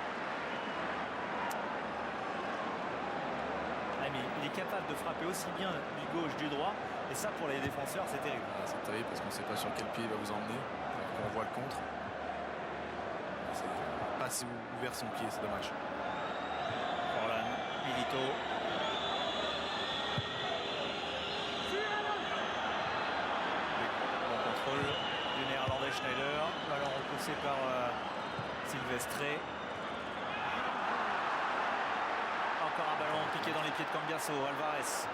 Mais il est capable de frapper aussi bien du gauche, du droit, et ça pour les défenseurs c'est terrible. C'est terrible parce qu'on ne sait pas sur quel pied il va vous emmener, quand on voit le contre. C'est pas si ouvert son pied, c'est dommage. Forlan, Milito. Bon contrôle du néerlandais Schneider, ballon repoussé par Silvestre. Encore un ballon piqué dans les pieds de Cambiasso, Alvarez.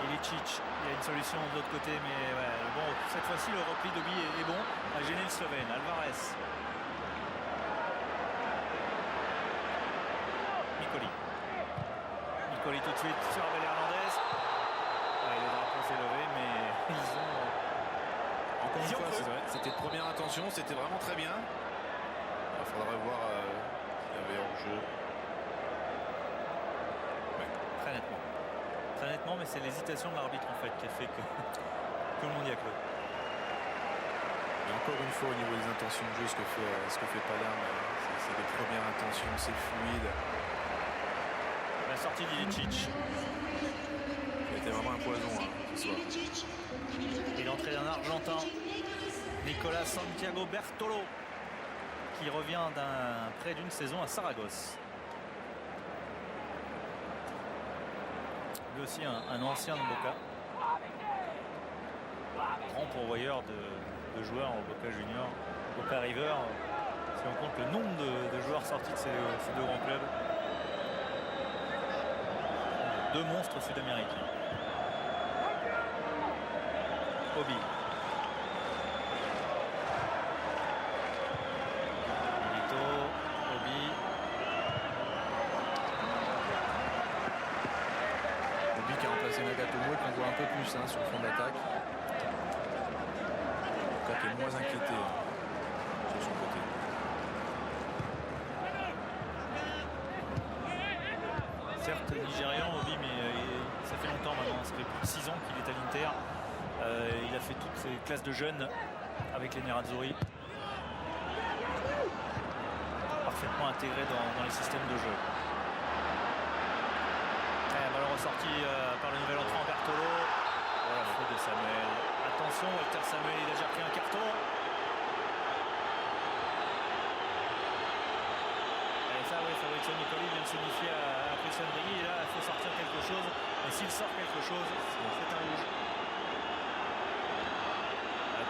Ilicic, il y a une solution de l'autre côté, mais ouais, bon, cette fois-ci le repli d'Obi est bon, a gêné le Slovène. Alvarez. Micoli tout de suite sur Abel Hernandez. Ouais, le drapeau s'est levé, mais ils ont... Encore une fois, c'était de première intention, c'était vraiment très bien. Il faudrait voir s'il y avait hors-jeu. Très nettement, mais c'est l'hésitation de l'arbitre en fait qui a fait que tout le monde y a cru. Et encore une fois au niveau des intentions de jeu, ce que fait Palerme, c'est des premières intentions, c'est fluide. La sortie d'Ilicic. C'était vraiment un poison ce soir. Et l'entrée d'un Argentin, Nicolas Santiago Bertolo, qui revient d'un près d'une saison à Saragosse. Lui aussi un ancien de Boca. Grand pourvoyeur de joueurs au Boca Junior, Boca River. Si on compte le nombre de joueurs sortis de ces deux grands clubs. Deux monstres sud-américains. Obi. Milito, Obi. Obi qui a remplacé Nagatomo et qu'on voit un peu plus sur le fond d'attaque. En tout cas qui est moins inquiété sur son côté. Certes nigérian Obi, mais ça fait longtemps maintenant, ça fait plus de 6 ans qu'il est à l'Inter. Il a fait toutes ses classes de jeunes avec les Nerazzurri. Parfaitement intégré dans les systèmes de jeu. Ballon ressorti par le nouvel entrant Bertolo. Voilà, faute de Samuel. Attention, Walter Samuel, il a déjà pris un carton. Ça, oui, Fabrizio Nicoli vient de signifier à Christian Brigui. Et là, il faut sortir quelque chose. Et s'il sort quelque chose, c'est un rouge.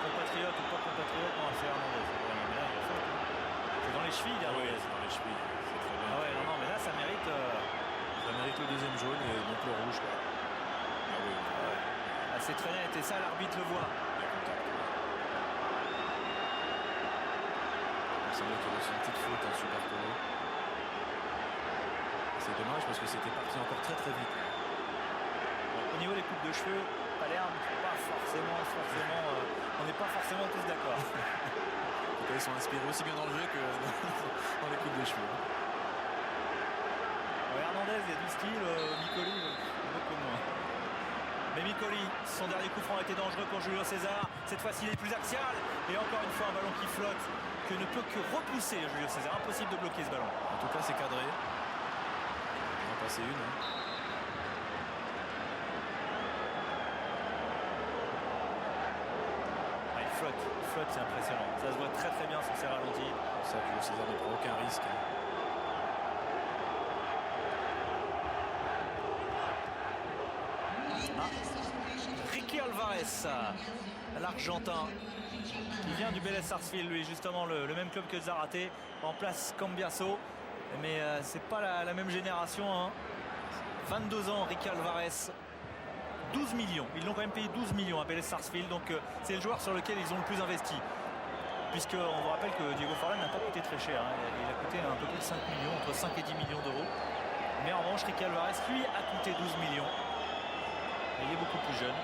Compatriote ou pas compatriote, non, c'est Hernandez. C'est dans les chevilles, oui, c'est dans les chevilles. C'est très bien. Ah ouais, non, mais là, ça mérite le deuxième jaune et donc le rouge. Quoi. Ah oui. Ah, c'est très net. Et ça, l'arbitre le voit. Il me semblait qu'il y avait une petite faute sur Bertolo. C'est dommage parce que c'était parti encore très très vite. Au niveau des coupes de cheveux, Palerme, pas forcément on n'est pas forcément tous d'accord. En tout cas, ils sont inspirés aussi bien dans le jeu que dans les coupes de cheveux. Hernandez, il y a du style, Micoli, beaucoup moins. Mais Micoli, son dernier coup franc a été dangereux pour Julio César. Cette fois-ci, il est plus axial. Et encore une fois, un ballon qui flotte, que ne peut que repousser Julio César. Impossible de bloquer ce ballon. En tout cas, c'est cadré. On va passer une. Il flotte, c'est impressionnant. Ça se voit très très bien sur ces ralentis. Ça, Julio César ne prend aucun risque. Ricky Alvarez, l'Argentin, qui vient du Vélez Sarsfield, lui justement le même club que Zarate, en place Cambiasso, mais c'est pas la même génération. 22 ans, Ricky Alvarez, 12 millions, ils l'ont quand même payé 12 millions à Vélez Sarsfield, donc c'est le joueur sur lequel ils ont le plus investi. Puisqu'on vous rappelle que Diego Forlán n'a pas coûté très cher, il a coûté un peu plus de 5 millions, entre 5 et 10 millions d'euros. Mais en revanche, Ricky Alvarez, lui, a coûté 12 millions. Il est beaucoup plus jeune.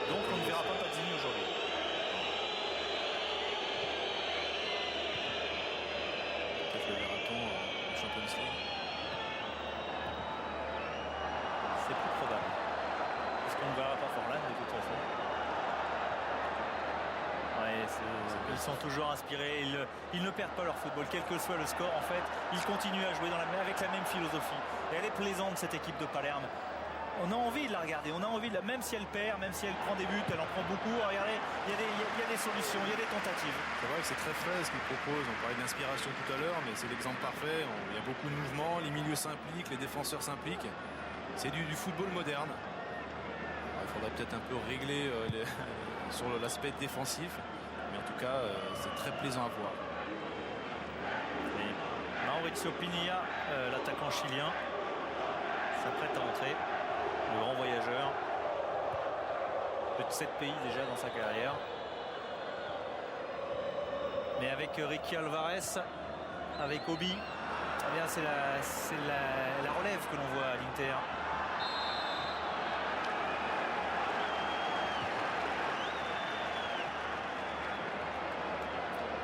Donc on ne verra pas Pazzini aujourd'hui. Peut-être le verra-t-on en Champions League. C'est plus probable. Parce qu'on ne verra pas Forlán de toute façon. Ouais, ils sont toujours inspirés, ils ne perdent pas leur football, quel que soit le score. En fait, ils continuent à jouer avec la même philosophie. Et elle est plaisante, cette équipe de Palerme. On a envie de la regarder, on a envie de même si elle perd, même si elle prend des buts, elle en prend beaucoup. Regardez, il y a des solutions, il y a des tentatives. C'est vrai que c'est très frais ce qu'ils proposent. On parlait d'inspiration tout à l'heure, mais c'est l'exemple parfait. Il y a beaucoup de mouvements, les milieux s'impliquent, les défenseurs s'impliquent. C'est du football moderne. Il faudrait peut-être un peu régler sur l'aspect défensif, mais en tout cas, c'est très plaisant à voir. Et Mauricio Pinilla, l'attaquant chilien, s'apprête à entrer. Le grand voyageur, plus de 7 pays déjà dans sa carrière. Mais avec Ricky Alvarez, avec Obi, eh bien c'est la relève que l'on voit à l'Inter.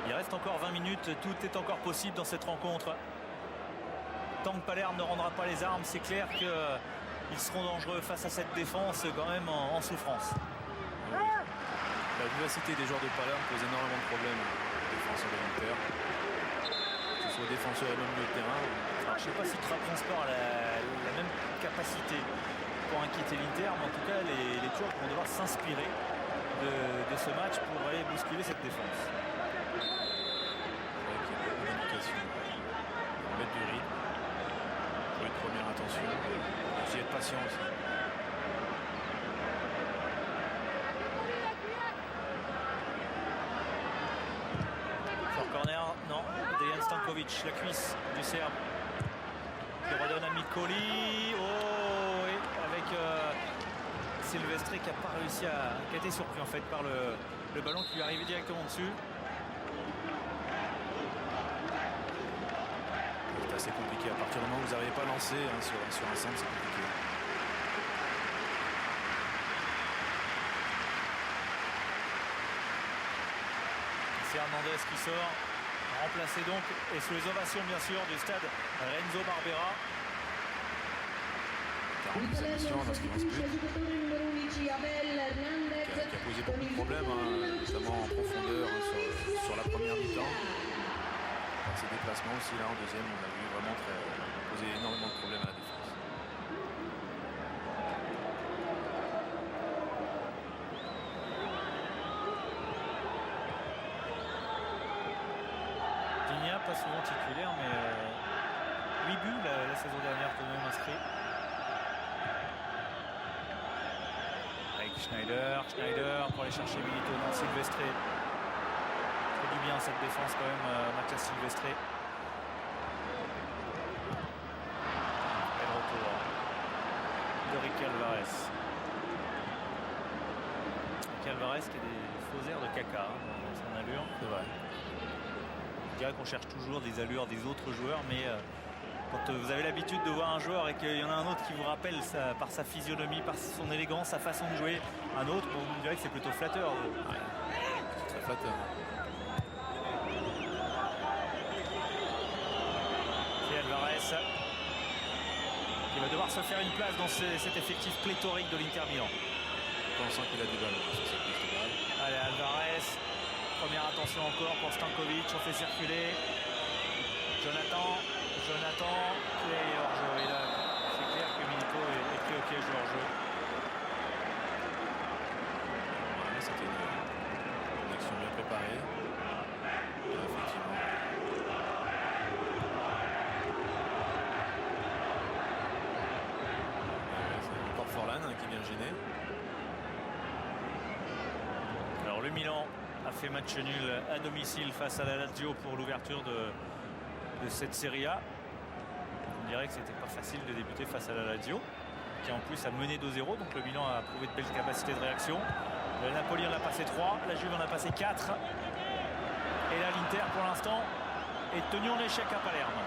Il reste encore 20 minutes, tout est encore possible dans cette rencontre. Tant que Palerme ne rendra pas les armes, c'est clair qu'ils seront dangereux face à cette défense quand même en souffrance. La vivacité des joueurs de Palerme pose énormément de problèmes aux défenseurs de l'Inter. Que ce soit défenseur et même milieu de terrain. Alors, je ne sais pas si Trabzonspor a la même capacité pour inquiéter l'Inter, mais en tout cas les Turcs vont devoir s'inspirer de ce match pour aller bousculer cette défense. C'est vrai qu'il y a beaucoup d'indications. Pour mettre du rythme. Pour une première attention. Et puis être patient aussi. Corner, non, Dejan Stankovic, la cuisse du Serbe qui redonne à Micoli. Oh, et avec Silvestre qui a pas réussi qui a été surpris en fait par le ballon qui lui est arrivé directement dessus. C'est assez compliqué. À partir du moment où vous n'arrivez pas à lancer sur un centre, c'est compliqué. C'est Hernandez qui sort, remplacé donc, et sous les ovations bien sûr du stade Renzo Barbera. 40 émissions lorsqu'il lance but. Qui a posé beaucoup de problèmes, notamment en profondeur sur la première mi-temps. Par ses déplacements aussi, là en deuxième, on a vu vraiment poser énormément de problèmes à la défense. Pas souvent titulaire, mais 8 buts la saison dernière tout de même inscrit. Avec Schneider pour aller chercher Milito dans Silvestre. Fait du bien cette défense quand même, Mathias Silvestre. Et le retour de Ricky Alvarez. Ricky Alvarez qui a des faux airs de caca dans son allure. C'est vrai. Je dirais qu'on cherche toujours des allures des autres joueurs, mais quand vous avez l'habitude de voir un joueur et qu'il y en a un autre qui vous rappelle par sa physionomie, par son élégance, sa façon de jouer, un autre, bon, vous direz que c'est plutôt flatteur. Ouais. C'est très flatteur. C'est Alvarez qui va devoir se faire une place dans cet effectif pléthorique de l'Inter Milan. On sent qu'il a du ballon sur cette piste de balle. Allez, Alvarez. Première attention encore pour Stankovic, on fait circuler. Jonathan qui est hors-jeu. Et là, c'est clair que Milito est pris au piège du hors-jeu. Ouais, c'était une action bien préparée. Et effectivement. C'est encore Forlan qui vient gêner. Alors le Milan a fait match nul à domicile face à la Lazio pour l'ouverture de cette Serie A. On dirait que c'était pas facile de débuter face à la Lazio, qui en plus a mené 2-0, donc le Milan a prouvé de belles capacités de réaction. Le Napoli en a passé 3, la Juve en a passé 4. Et là l'Inter pour l'instant est tenu en échec à Palerme.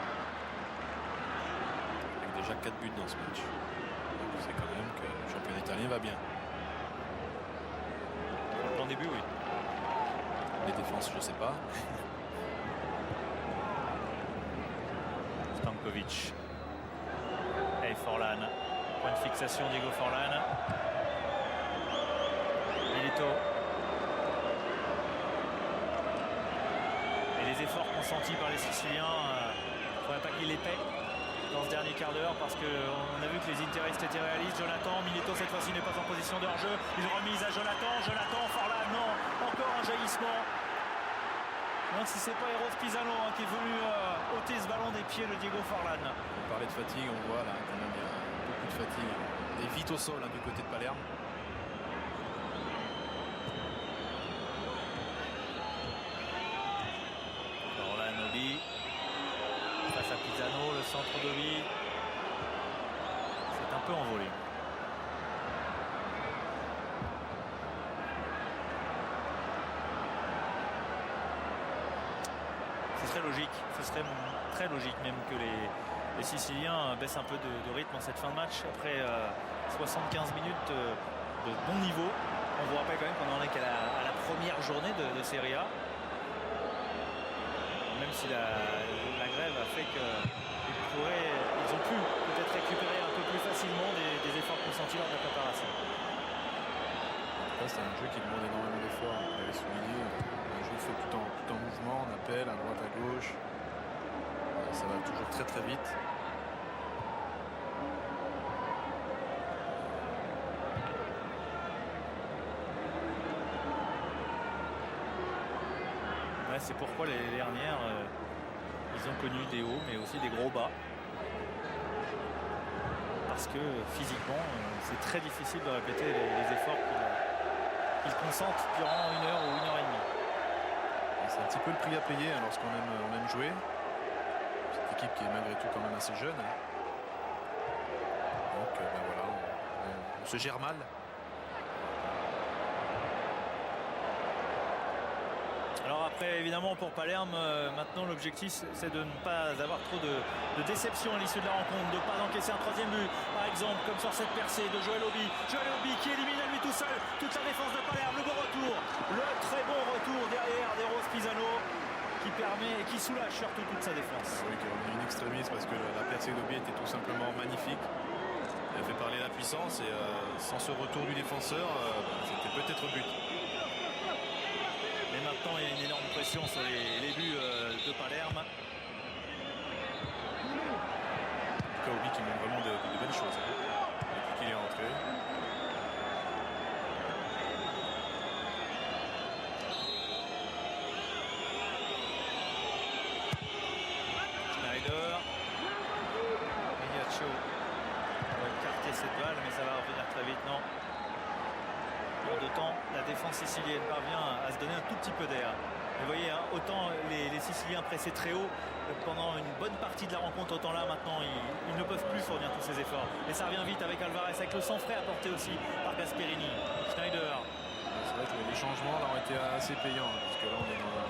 Avec déjà 4 buts dans ce match. Donc c'est quand même que le championnat italien va bien. Pour le début, oui. Les défenses, je sais pas. Stankovic. Et Forlan. Point de fixation, Diego Forlan. Milito. Et les efforts consentis par les Siciliens, il ne faudrait pas qu'ils les paient dans ce dernier quart d'heure parce qu'on a vu que les Interistes étaient réalistes. Jonathan, Milito cette fois-ci n'est pas en position de hors-jeu. Une remise à Jonathan, Forlan, non, encore un jaillissement. Non, si c'est pas Eros Pisano qui est venu ôter ce ballon des pieds de Diego Forlan. On parlait de fatigue, on voit là quand même il y a beaucoup de fatigue. Et vite au sol du côté de Palerme. Forlan, Obi. Face à Pisano, le centre d'Obi. C'est un peu envolé. Ce serait très logique même que les Siciliens baissent un peu de rythme en cette fin de match. Après 75 minutes de bon niveau, on vous rappelle quand même qu'on en est qu'à la première journée de Serie A. Même si la grève a fait qu'ils ont pu peut-être récupérer un peu plus facilement des efforts consentis lors de la préparation. C'est un jeu qui demande énormément d'efforts, on l'avait souligné. Un jeu fait tout en mouvement, on appelle à droite, à gauche. Ça va toujours très très vite. Ouais, c'est pourquoi les dernières, ils ont connu des hauts mais aussi des gros bas. Parce que physiquement, c'est très difficile de répéter les efforts qu'ils consentent durant 1 heure ou 1 heure et demie. C'est un petit peu le prix à payer lorsqu'on aime jouer. Cette équipe qui est malgré tout quand même assez jeune. Donc ben voilà, on se gère mal. Après, évidemment, pour Palerme, maintenant l'objectif c'est de ne pas avoir trop de déception à l'issue de la rencontre, de ne pas encaisser un troisième but, par exemple, comme sur cette percée de Joël Obi. Joël Obi qui élimine à lui tout seul toute la défense de Palerme. Le bon retour, le très bon retour derrière d'Eros Pisano qui permet et qui soulage surtout toute sa défense. Oui, qui est une extrémiste parce que la percée d'Obi était tout simplement magnifique. Elle a fait parler la puissance et sans ce retour du défenseur, c'était peut-être but. Mais maintenant, il y a une énorme pression sur les buts de Palerme. Obi qui montre vraiment de belles choses depuis qu'il est rentré. Schneider. Migliaccio va écarter cette balle, mais ça va revenir très vite, non? En deux temps, la défense sicilienne parvient à se donner un tout petit peu d'air. Vous voyez, hein, autant les Siciliens pressaient très haut pendant une bonne partie de la rencontre, autant là maintenant ils ne peuvent plus fournir tous ces efforts. Et ça revient vite avec Alvarez, avec le sang frais apporté aussi par Gasperini. Schneider. C'est vrai que les changements là, ont été assez payants, parce que là on est dans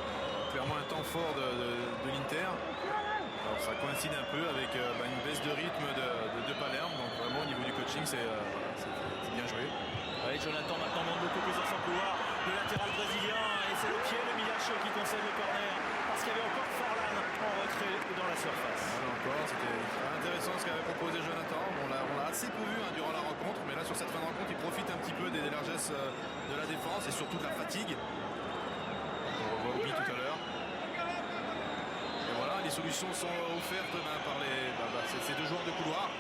clairement un temps fort de l'Inter. Alors ça coïncide un peu avec une baisse de rythme de Palerme, donc vraiment au niveau du coaching c'est bien joué. Oui, Jonathan maintenant monte beaucoup plus dans son couloir. Le latéral brésilien, et c'est le pied de Migliaccio qui concède le corner, parce qu'il y avait encore Forlan en retrait dans la surface. Là encore, c'était intéressant ce qu'avait proposé Jonathan. On l'a assez peu vu durant la rencontre, mais là sur cette fin de rencontre, il profite un petit peu des largesses de la défense et surtout de la fatigue. On revoit Obi tout à l'heure. Et voilà, les solutions sont offertes par ces deux joueurs de couloir.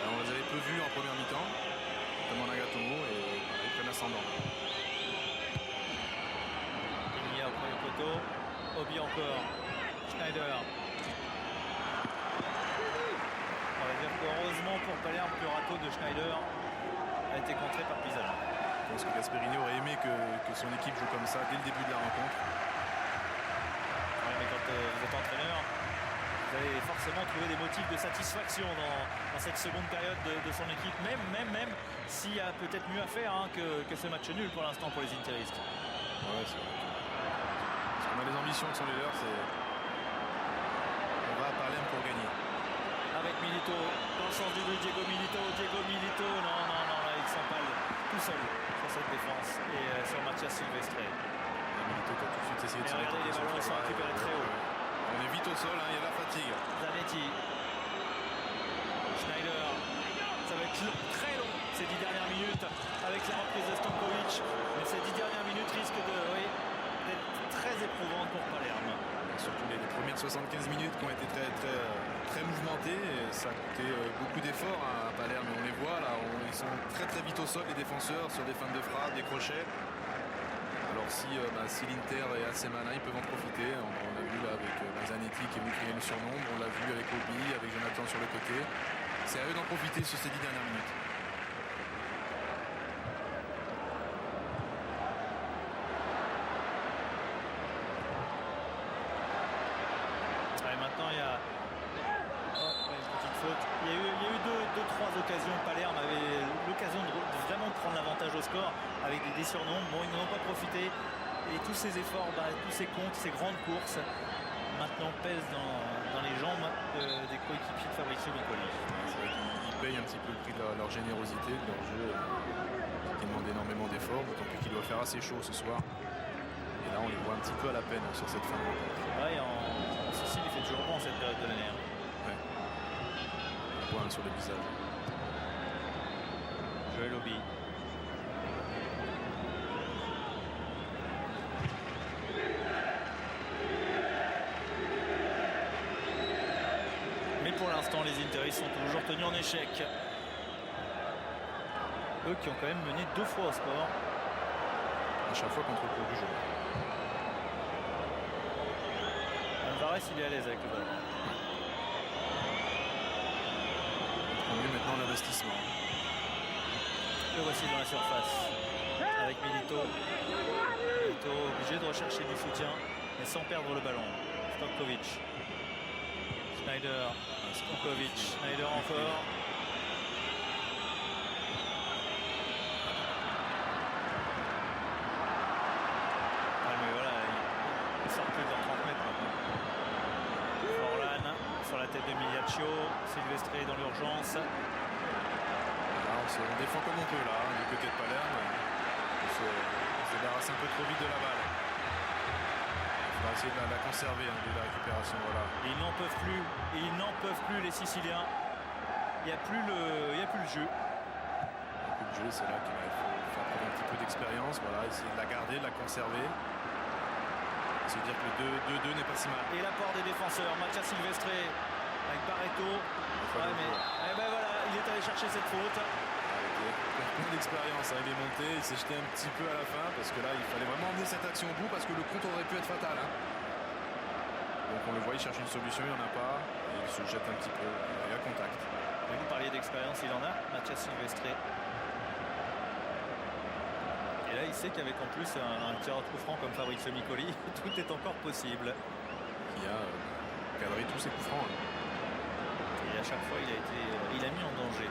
On les avait peu vus en première mi-temps, notamment Nagatomo, et ils prennent l'ascendant. Il y a au premier poteau, Obi encore, Schneider. On va dire qu'heureusement pour Palerme, le râteau de Schneider a été contré par Pisano. Je pense que Gasperini aurait aimé que son équipe joue comme ça dès le début de la rencontre. Oui, mais quand vous êtes entraîneur, vous allez forcément trouver des motifs de satisfaction dans cette seconde période de son équipe, même s'il y a peut-être mieux à faire que ce match nul pour l'instant pour les Interistes. Ouais, c'est vrai. Parce qu'on a les ambitions qui sont les leurs, on va à Palerme pour gagner. Avec Milito, dans le sens du but, Diego Milito, non, là il s'empale tout seul sur cette défense et sur Mathias Silvestre. Milito qui a tout de suite essayé de se regardez, les ballons sont récupérés très haut. On est vite au sol, il y a la fatigue. Zanetti, Schneider, ça va être long, très long ces 10 dernières minutes avec la reprise de Stankovic, mais ces 10 dernières minutes risquent d'être très éprouvantes pour Palerme. Surtout les premières 75 minutes qui ont été très mouvementées, et ça a coûté beaucoup d'efforts à Palerme. On les voit là, ils sont très vite au sol, les défenseurs, sur des feintes de frappe, des crochets. Alors si l'Inter est assez malin, ils peuvent en profiter. On l'a vu là avec Zanetti qui est venu créer le surnombre, on l'a vu avec Obi, avec Jonathan sur le côté. C'est à eux d'en profiter sur ces 10 dernières minutes. Maintenant il y a une petite faute. Il y a eu deux, trois occasions. Palerme avait l'occasion de vraiment prendre l'avantage au score avec des surnombres. Bon, ils n'en ont pas profité. Et tous ces efforts, tous ces comptes, ces grandes courses, maintenant pèsent dans les jambes des coéquipiers de Fabrizio Piccoli. C'est vrai qu'ils payent un petit peu le prix de leur générosité, de leur jeu, qui demande énormément d'efforts, d'autant plus qu'il doit faire assez chaud ce soir. Et là, on les voit un petit peu à la peine sur cette fin de rencontre. Ouais, en Sicile, il fait toujours bon cette période de l'année. Ouais. On voit sur le visage. Joël Obi. Mais pour l'instant, les Interistes sont toujours tenus en échec. Eux qui ont quand même mené 2 fois au score. À chaque fois contre le cours du jeu. Alvarez, il est à l'aise avec le ballon. On mieux maintenant l'investissement. Le voici dans la surface. Avec Milito. Milito obligé de rechercher du soutien, mais sans perdre le ballon. Stankovic. Schneider. Stankovic. Schneider encore. Ils sortent plus de leurs 30 mètres maintenant. Forlan sur la tête de Migliaccio. Silvestre dans l'urgence. On défend comme on peut là, du côté de Palerme. On se débarrasse un peu trop vite de la balle. On va essayer de la conserver dès la récupération. Voilà. Ils n'en peuvent plus. Ils n'en peuvent plus, les Siciliens. Il n'y a plus le jeu. Le jeu, c'est là qu'il faut faire preuve un petit peu d'expérience. Voilà, essayer de la garder, de la conserver. Se dire que le 2-2 n'est pas si mal. Et l'apport des défenseurs, Mattia Silvestre avec Barreto. Ouais, mais ben voilà, il est allé chercher cette faute. Plein d'expérience, il est monté, il s'est jeté un petit peu à la fin parce que là il fallait vraiment emmener cette action au bout parce que le compte aurait pu être fatal. Donc on le voit, il cherche une solution, il n'y en a pas, et il se jette un petit peu, il y a contact. Et vous parliez d'expérience, il en a, Mattia Silvestre. Et là il sait qu'avec en plus un tireur de coup franc comme Fabrizio Micoli, tout est encore possible. Qui a cadré tous ses coups francs. Et à chaque fois il a mis en danger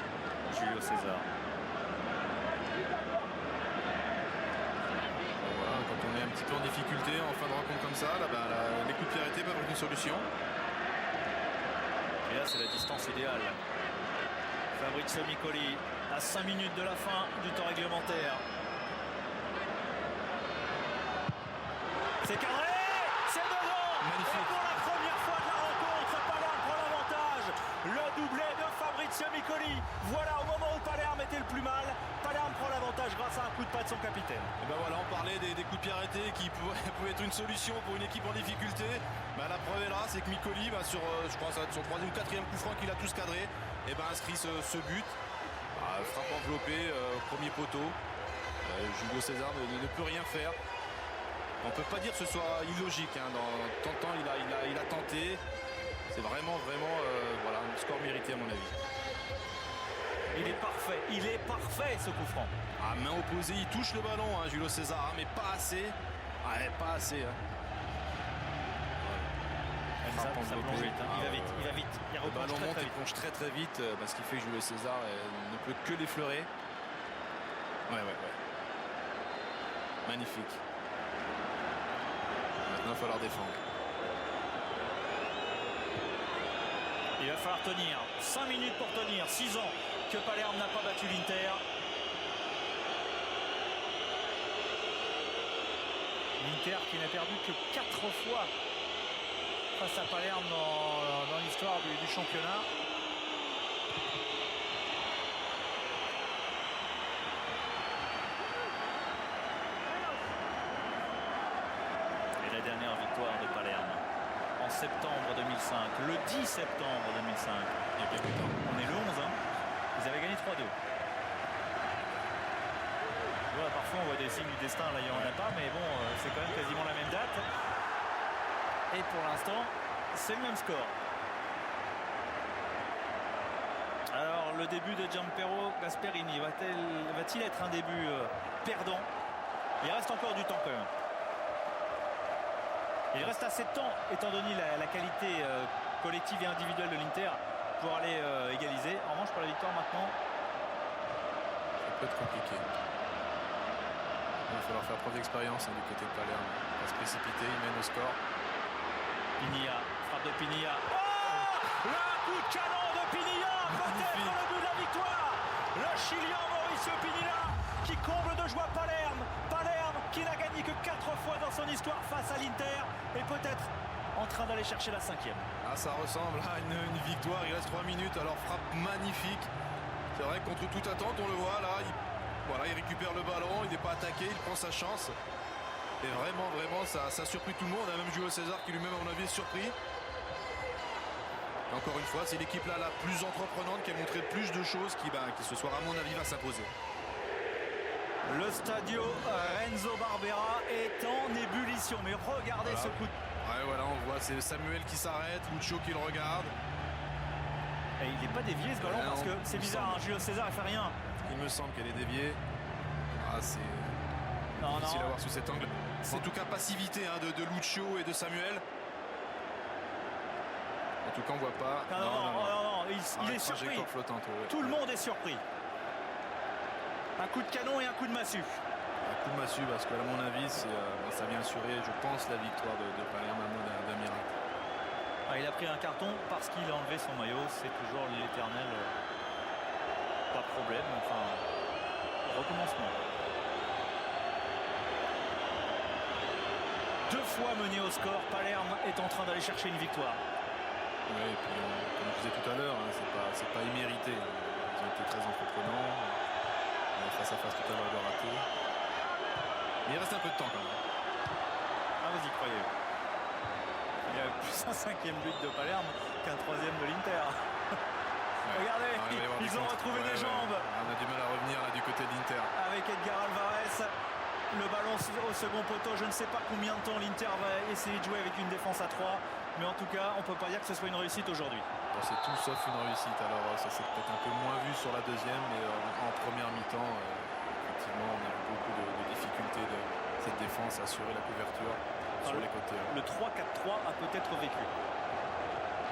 Julio César. Quand on est un petit peu en difficulté en fin de rencontre comme ça, là, les coups de pied arrêtés peuvent être une solution. Et là c'est la distance idéale. Fabrizio Micoli à 5 minutes de la fin du temps réglementaire. C'est cadré, c'est dedans. Magnifique. Et pour la première fois de la rencontre, Palerme prend l'avantage. Le doublé de Fabrizio Micoli. Voilà, au moment où Palerme était le plus mal, Palerme prend l'avantage grâce à un coup de pas de son capitaine. Et ben voilà, on parlait des coups de pied arrêtés qui pouvaient être une solution pour une équipe en difficulté. La preuve est là, c'est que Micoli, sur je crois ça va être son 3e ou 4e coup franc qu'il a tous cadré, et inscrit ce but. Frappe enveloppée, premier poteau. Julio César ne peut rien faire. On ne peut pas dire que ce soit illogique. Dans tant de temps, il a tenté. C'est vraiment voilà, un score mérité à mon avis. Il est parfait ce coup franc. Main opposée, il touche le ballon, Julio César, mais pas assez. Pas assez. Ça plonge vite, il va vite. Le ballon monte et plonge très vite, ce qui fait que Julio César ne peut que l'effleurer. Ouais. Magnifique. Maintenant, il va falloir défendre. Il va falloir tenir. 5 minutes pour tenir. 6 ans que Palerme n'a pas battu l'Inter. L'Inter qui n'a perdu que 4 fois face à Palerme dans l'histoire du championnat. Et la dernière victoire de Palerme en septembre 2005, le 10 septembre 2005. On est le 11, ils avaient gagné 3-2. Voilà, parfois on voit des signes du destin, là il n'y en a pas, mais bon, c'est quand même quasiment la même date. Et pour l'instant, c'est le même score. Alors le début de Gianpiero Gasperini va-t-il être un début perdant? Il reste encore du temps quand même. Il reste assez de temps, étant donné la qualité collective et individuelle de l'Inter, pour aller égaliser. En revanche, pour la victoire maintenant, ça peut être compliqué. Il va falloir faire preuve d'expérience du côté de Palerme. Il va se précipiter, il mène au score. Pinilla, frappe de Pinilla. Oh, le coup de canon de Pinilla, peut-être le but de la victoire. Le Chilien Mauricio Pinilla qui comble de joie Palerme. Palerme qui n'a gagné que 4 fois dans son histoire face à l'Inter et peut-être en train d'aller chercher la 5e. Ça ressemble à une victoire. Il reste 3 minutes. Alors frappe magnifique. C'est vrai que contre toute attente, on le voit là. Il récupère le ballon. Il n'est pas attaqué. Il prend sa chance. Et vraiment, ça a surpris tout le monde. Même Julio César qui lui-même, à mon avis, est surpris. Et encore une fois, c'est l'équipe là la plus entreprenante qui a montré le plus de choses qui ce soir, à mon avis, va s'imposer. Le Stadio Renzo Barbera est en ébullition. Mais regardez ce coup de... Voilà, on voit, c'est Samuel qui s'arrête, Lucho qui le regarde. Et il n'est pas dévié ce ballon parce que c'est bizarre, Julio César il fait rien. Il me semble qu'elle est déviée. C'est difficile à voir sous cet angle. En tout cas, passivité de Lucho et de Samuel. En tout cas, on voit pas. Non, il est surpris. Flottante, Tout le monde est surpris. Un coup de canon et un coup de massue. Un coup de massue parce qu'à mon avis, ça vient assurer, je pense, la victoire de Palerme à moins d'un miracle. Il a pris un carton parce qu'il a enlevé son maillot. C'est toujours l'éternel pas de problème. Enfin, recommencement. 2 fois mené au score, Palerme est en train d'aller chercher une victoire. Oui, et puis comme je disais tout à l'heure, c'est pas immérité. Ils ont été très entreprenants. Face à face tout à l'heure de raté. Mais il reste un peu de temps quand même. Ah, vous y croyez? Il y a plus un 5e but de Palerme qu'un 3e de l'Inter. Ouais. Regardez, ils ont retrouvé des jambes. On a du mal à revenir là du côté de l'Inter. Avec Edgar Alvarez. Le ballon au second poteau, je ne sais pas combien de temps l'Inter va essayer de jouer avec une défense à 3. Mais en tout cas, on ne peut pas dire que ce soit une réussite aujourd'hui. Bon, c'est tout sauf une réussite. Alors ça s'est peut-être un peu moins vu sur la deuxième, mais en première mi-temps, effectivement, on a eu beaucoup de difficultés de cette défense à assurer la couverture sur les côtés. Le 3-4-3 a peut-être vécu.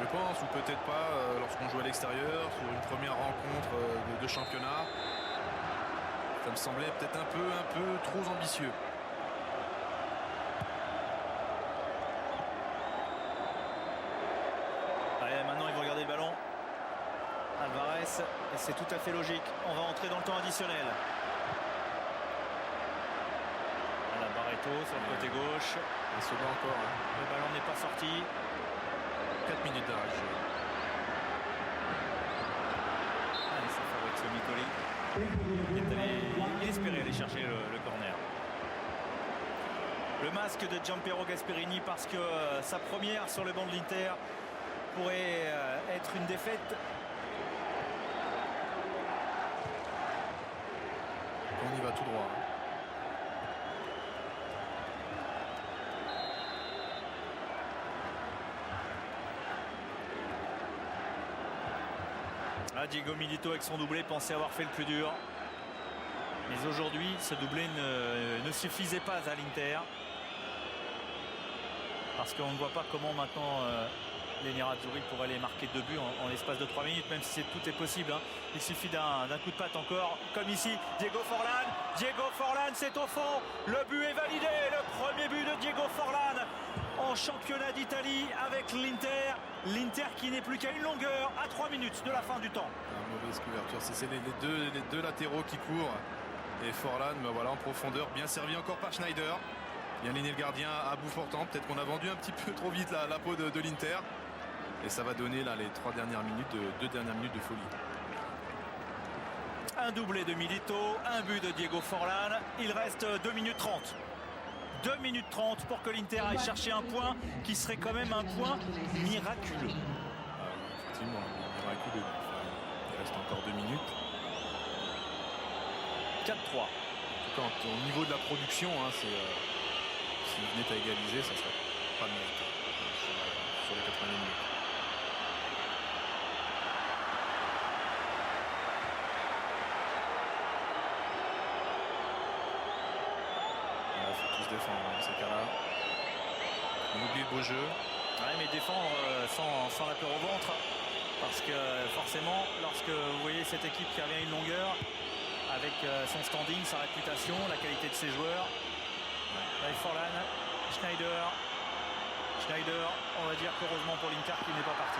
Je pense, ou peut-être pas, lorsqu'on joue à l'extérieur, sur une première rencontre de championnat. Ça me semblait peut-être un peu trop ambitieux. Allez, maintenant ils vont regarder le ballon. Alvarez, et c'est tout à fait logique. On va entrer dans le temps additionnel. Voilà, Barreto sur le côté gauche. Un second encore. Hein. Le ballon n'est pas sorti. 4 minutes d'arrêt. Allez, ça fabrique Micoli. Il espérait aller chercher le corner. Le masque de Gianpiero Gasperini parce que sa première sur le banc de l'Inter pourrait être une défaite. On y va tout droit. Diego Milito avec son doublé pensait avoir fait le plus dur. Mais aujourd'hui, ce doublé ne suffisait pas à l'Inter. Parce qu'on ne voit pas comment maintenant les Nerazzurri pourraient aller marquer 2 buts en l'espace de 3 minutes, même si tout est possible. Hein. Il suffit d'un coup de patte encore, comme ici, Diego Forlan. Diego Forlan, c'est au fond. Le but est validé. Le premier but de Diego Forlan en championnat d'Italie avec l'Inter. L'Inter qui n'est plus qu'à une longueur à 3 minutes de la fin du temps. Mauvaise couverture. C'est les deux latéraux qui courent. Et Forlan, ben voilà, en profondeur, bien servi encore par Schneider. Bien aligné le gardien à bout portant. Peut-être qu'on a vendu un petit peu trop vite la peau de l'Inter. Et ça va donner là les 2 dernières minutes de folie. Un doublé de Milito, un but de Diego Forlan. Il reste 2 minutes 30. 2 minutes 30 pour que l'Inter aille chercher un point qui serait quand même un point miraculeux. Effectivement, miraculeux. Il reste encore 2 minutes. 4-3. Au niveau de la production, hein, s'il venait à égaliser, ça serait pas mérité sur les 80 minutes. Il faut tous défendre dans ces cas-là. On oublie le beau jeu. Ouais, mais défendre sans la peur au ventre. Parce que forcément, lorsque vous voyez cette équipe qui revient à une longueur, avec son standing, sa réputation, la qualité de ses joueurs. Avec Forlan, Schneider, on va dire qu'heureusement pour l'Inter qui n'est pas parti.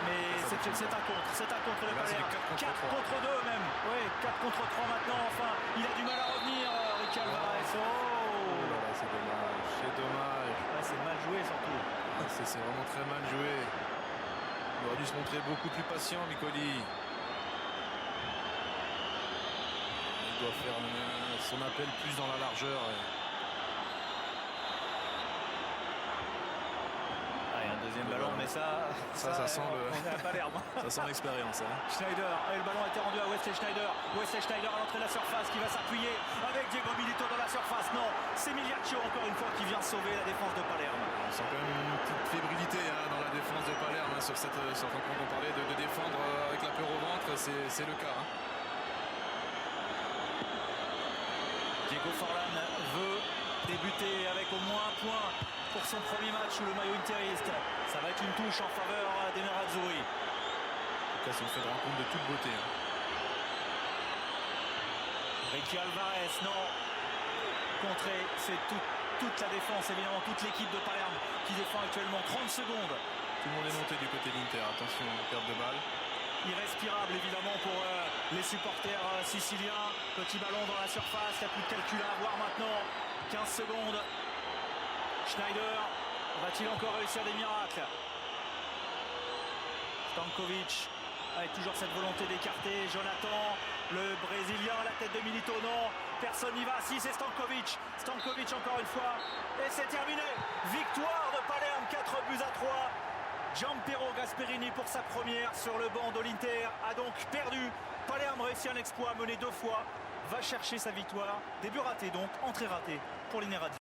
Mais c'est un contre de Palerme. 4 contre 2 même. Oui, 4 contre 3 maintenant. Enfin, il a du mal à revenir, Ricky Alvarez. Oh là là, c'est dommage. Ouais, c'est mal joué surtout. C'est vraiment très mal joué. Il aurait dû se montrer beaucoup plus patient, Micoli. Il doit faire son appel plus dans la largeur. Allez, un deuxième ballon, mais ça sent on est à Palerme. Ça sent l'expérience. Hein. Schneider, et le ballon a été rendu à Wesley Schneider. Wesley Schneider à l'entrée de la surface qui va s'appuyer avec Diego Milito dans la surface. Non, c'est Migliaccio encore une fois qui vient sauver la défense de Palerme. On sent quand même une petite fébrilité dans la défense de Palerme sur cette rencontre. On parlait de défendre avec la peur au ventre, c'est le cas. Hein. Diego Forlan veut débuter avec au moins un point pour son premier match sous le maillot interiste. Ça va être une touche en faveur des Nerazzurri. En tout cas, c'est une fait de rencontre de toute beauté. Hein. Ricky Alvarez, non. Contré, c'est toute la défense, évidemment, toute l'équipe de Palerme qui défend actuellement. 30 secondes. Tout le monde est monté du côté de l'Inter. Attention, perte de balle. Irrespirable évidemment pour les supporters siciliens. Petit ballon dans la surface, il n'y a plus de calcul à avoir maintenant. 15 secondes. Schneider va-t-il encore réussir des miracles? Stankovic avec toujours cette volonté d'écarter. Jonathan, le Brésilien, la tête de Milito, non. Personne n'y va. Si, c'est Stankovic. Stankovic encore une fois. Et c'est terminé. Victoire de Palerme, 4-3. Gianpiero Gasperini pour sa première sur le banc de l'Inter a donc perdu. Palerme réussit un exploit, mené 2 fois, va chercher sa victoire. Début raté donc, entrée ratée pour les Nerazzurri.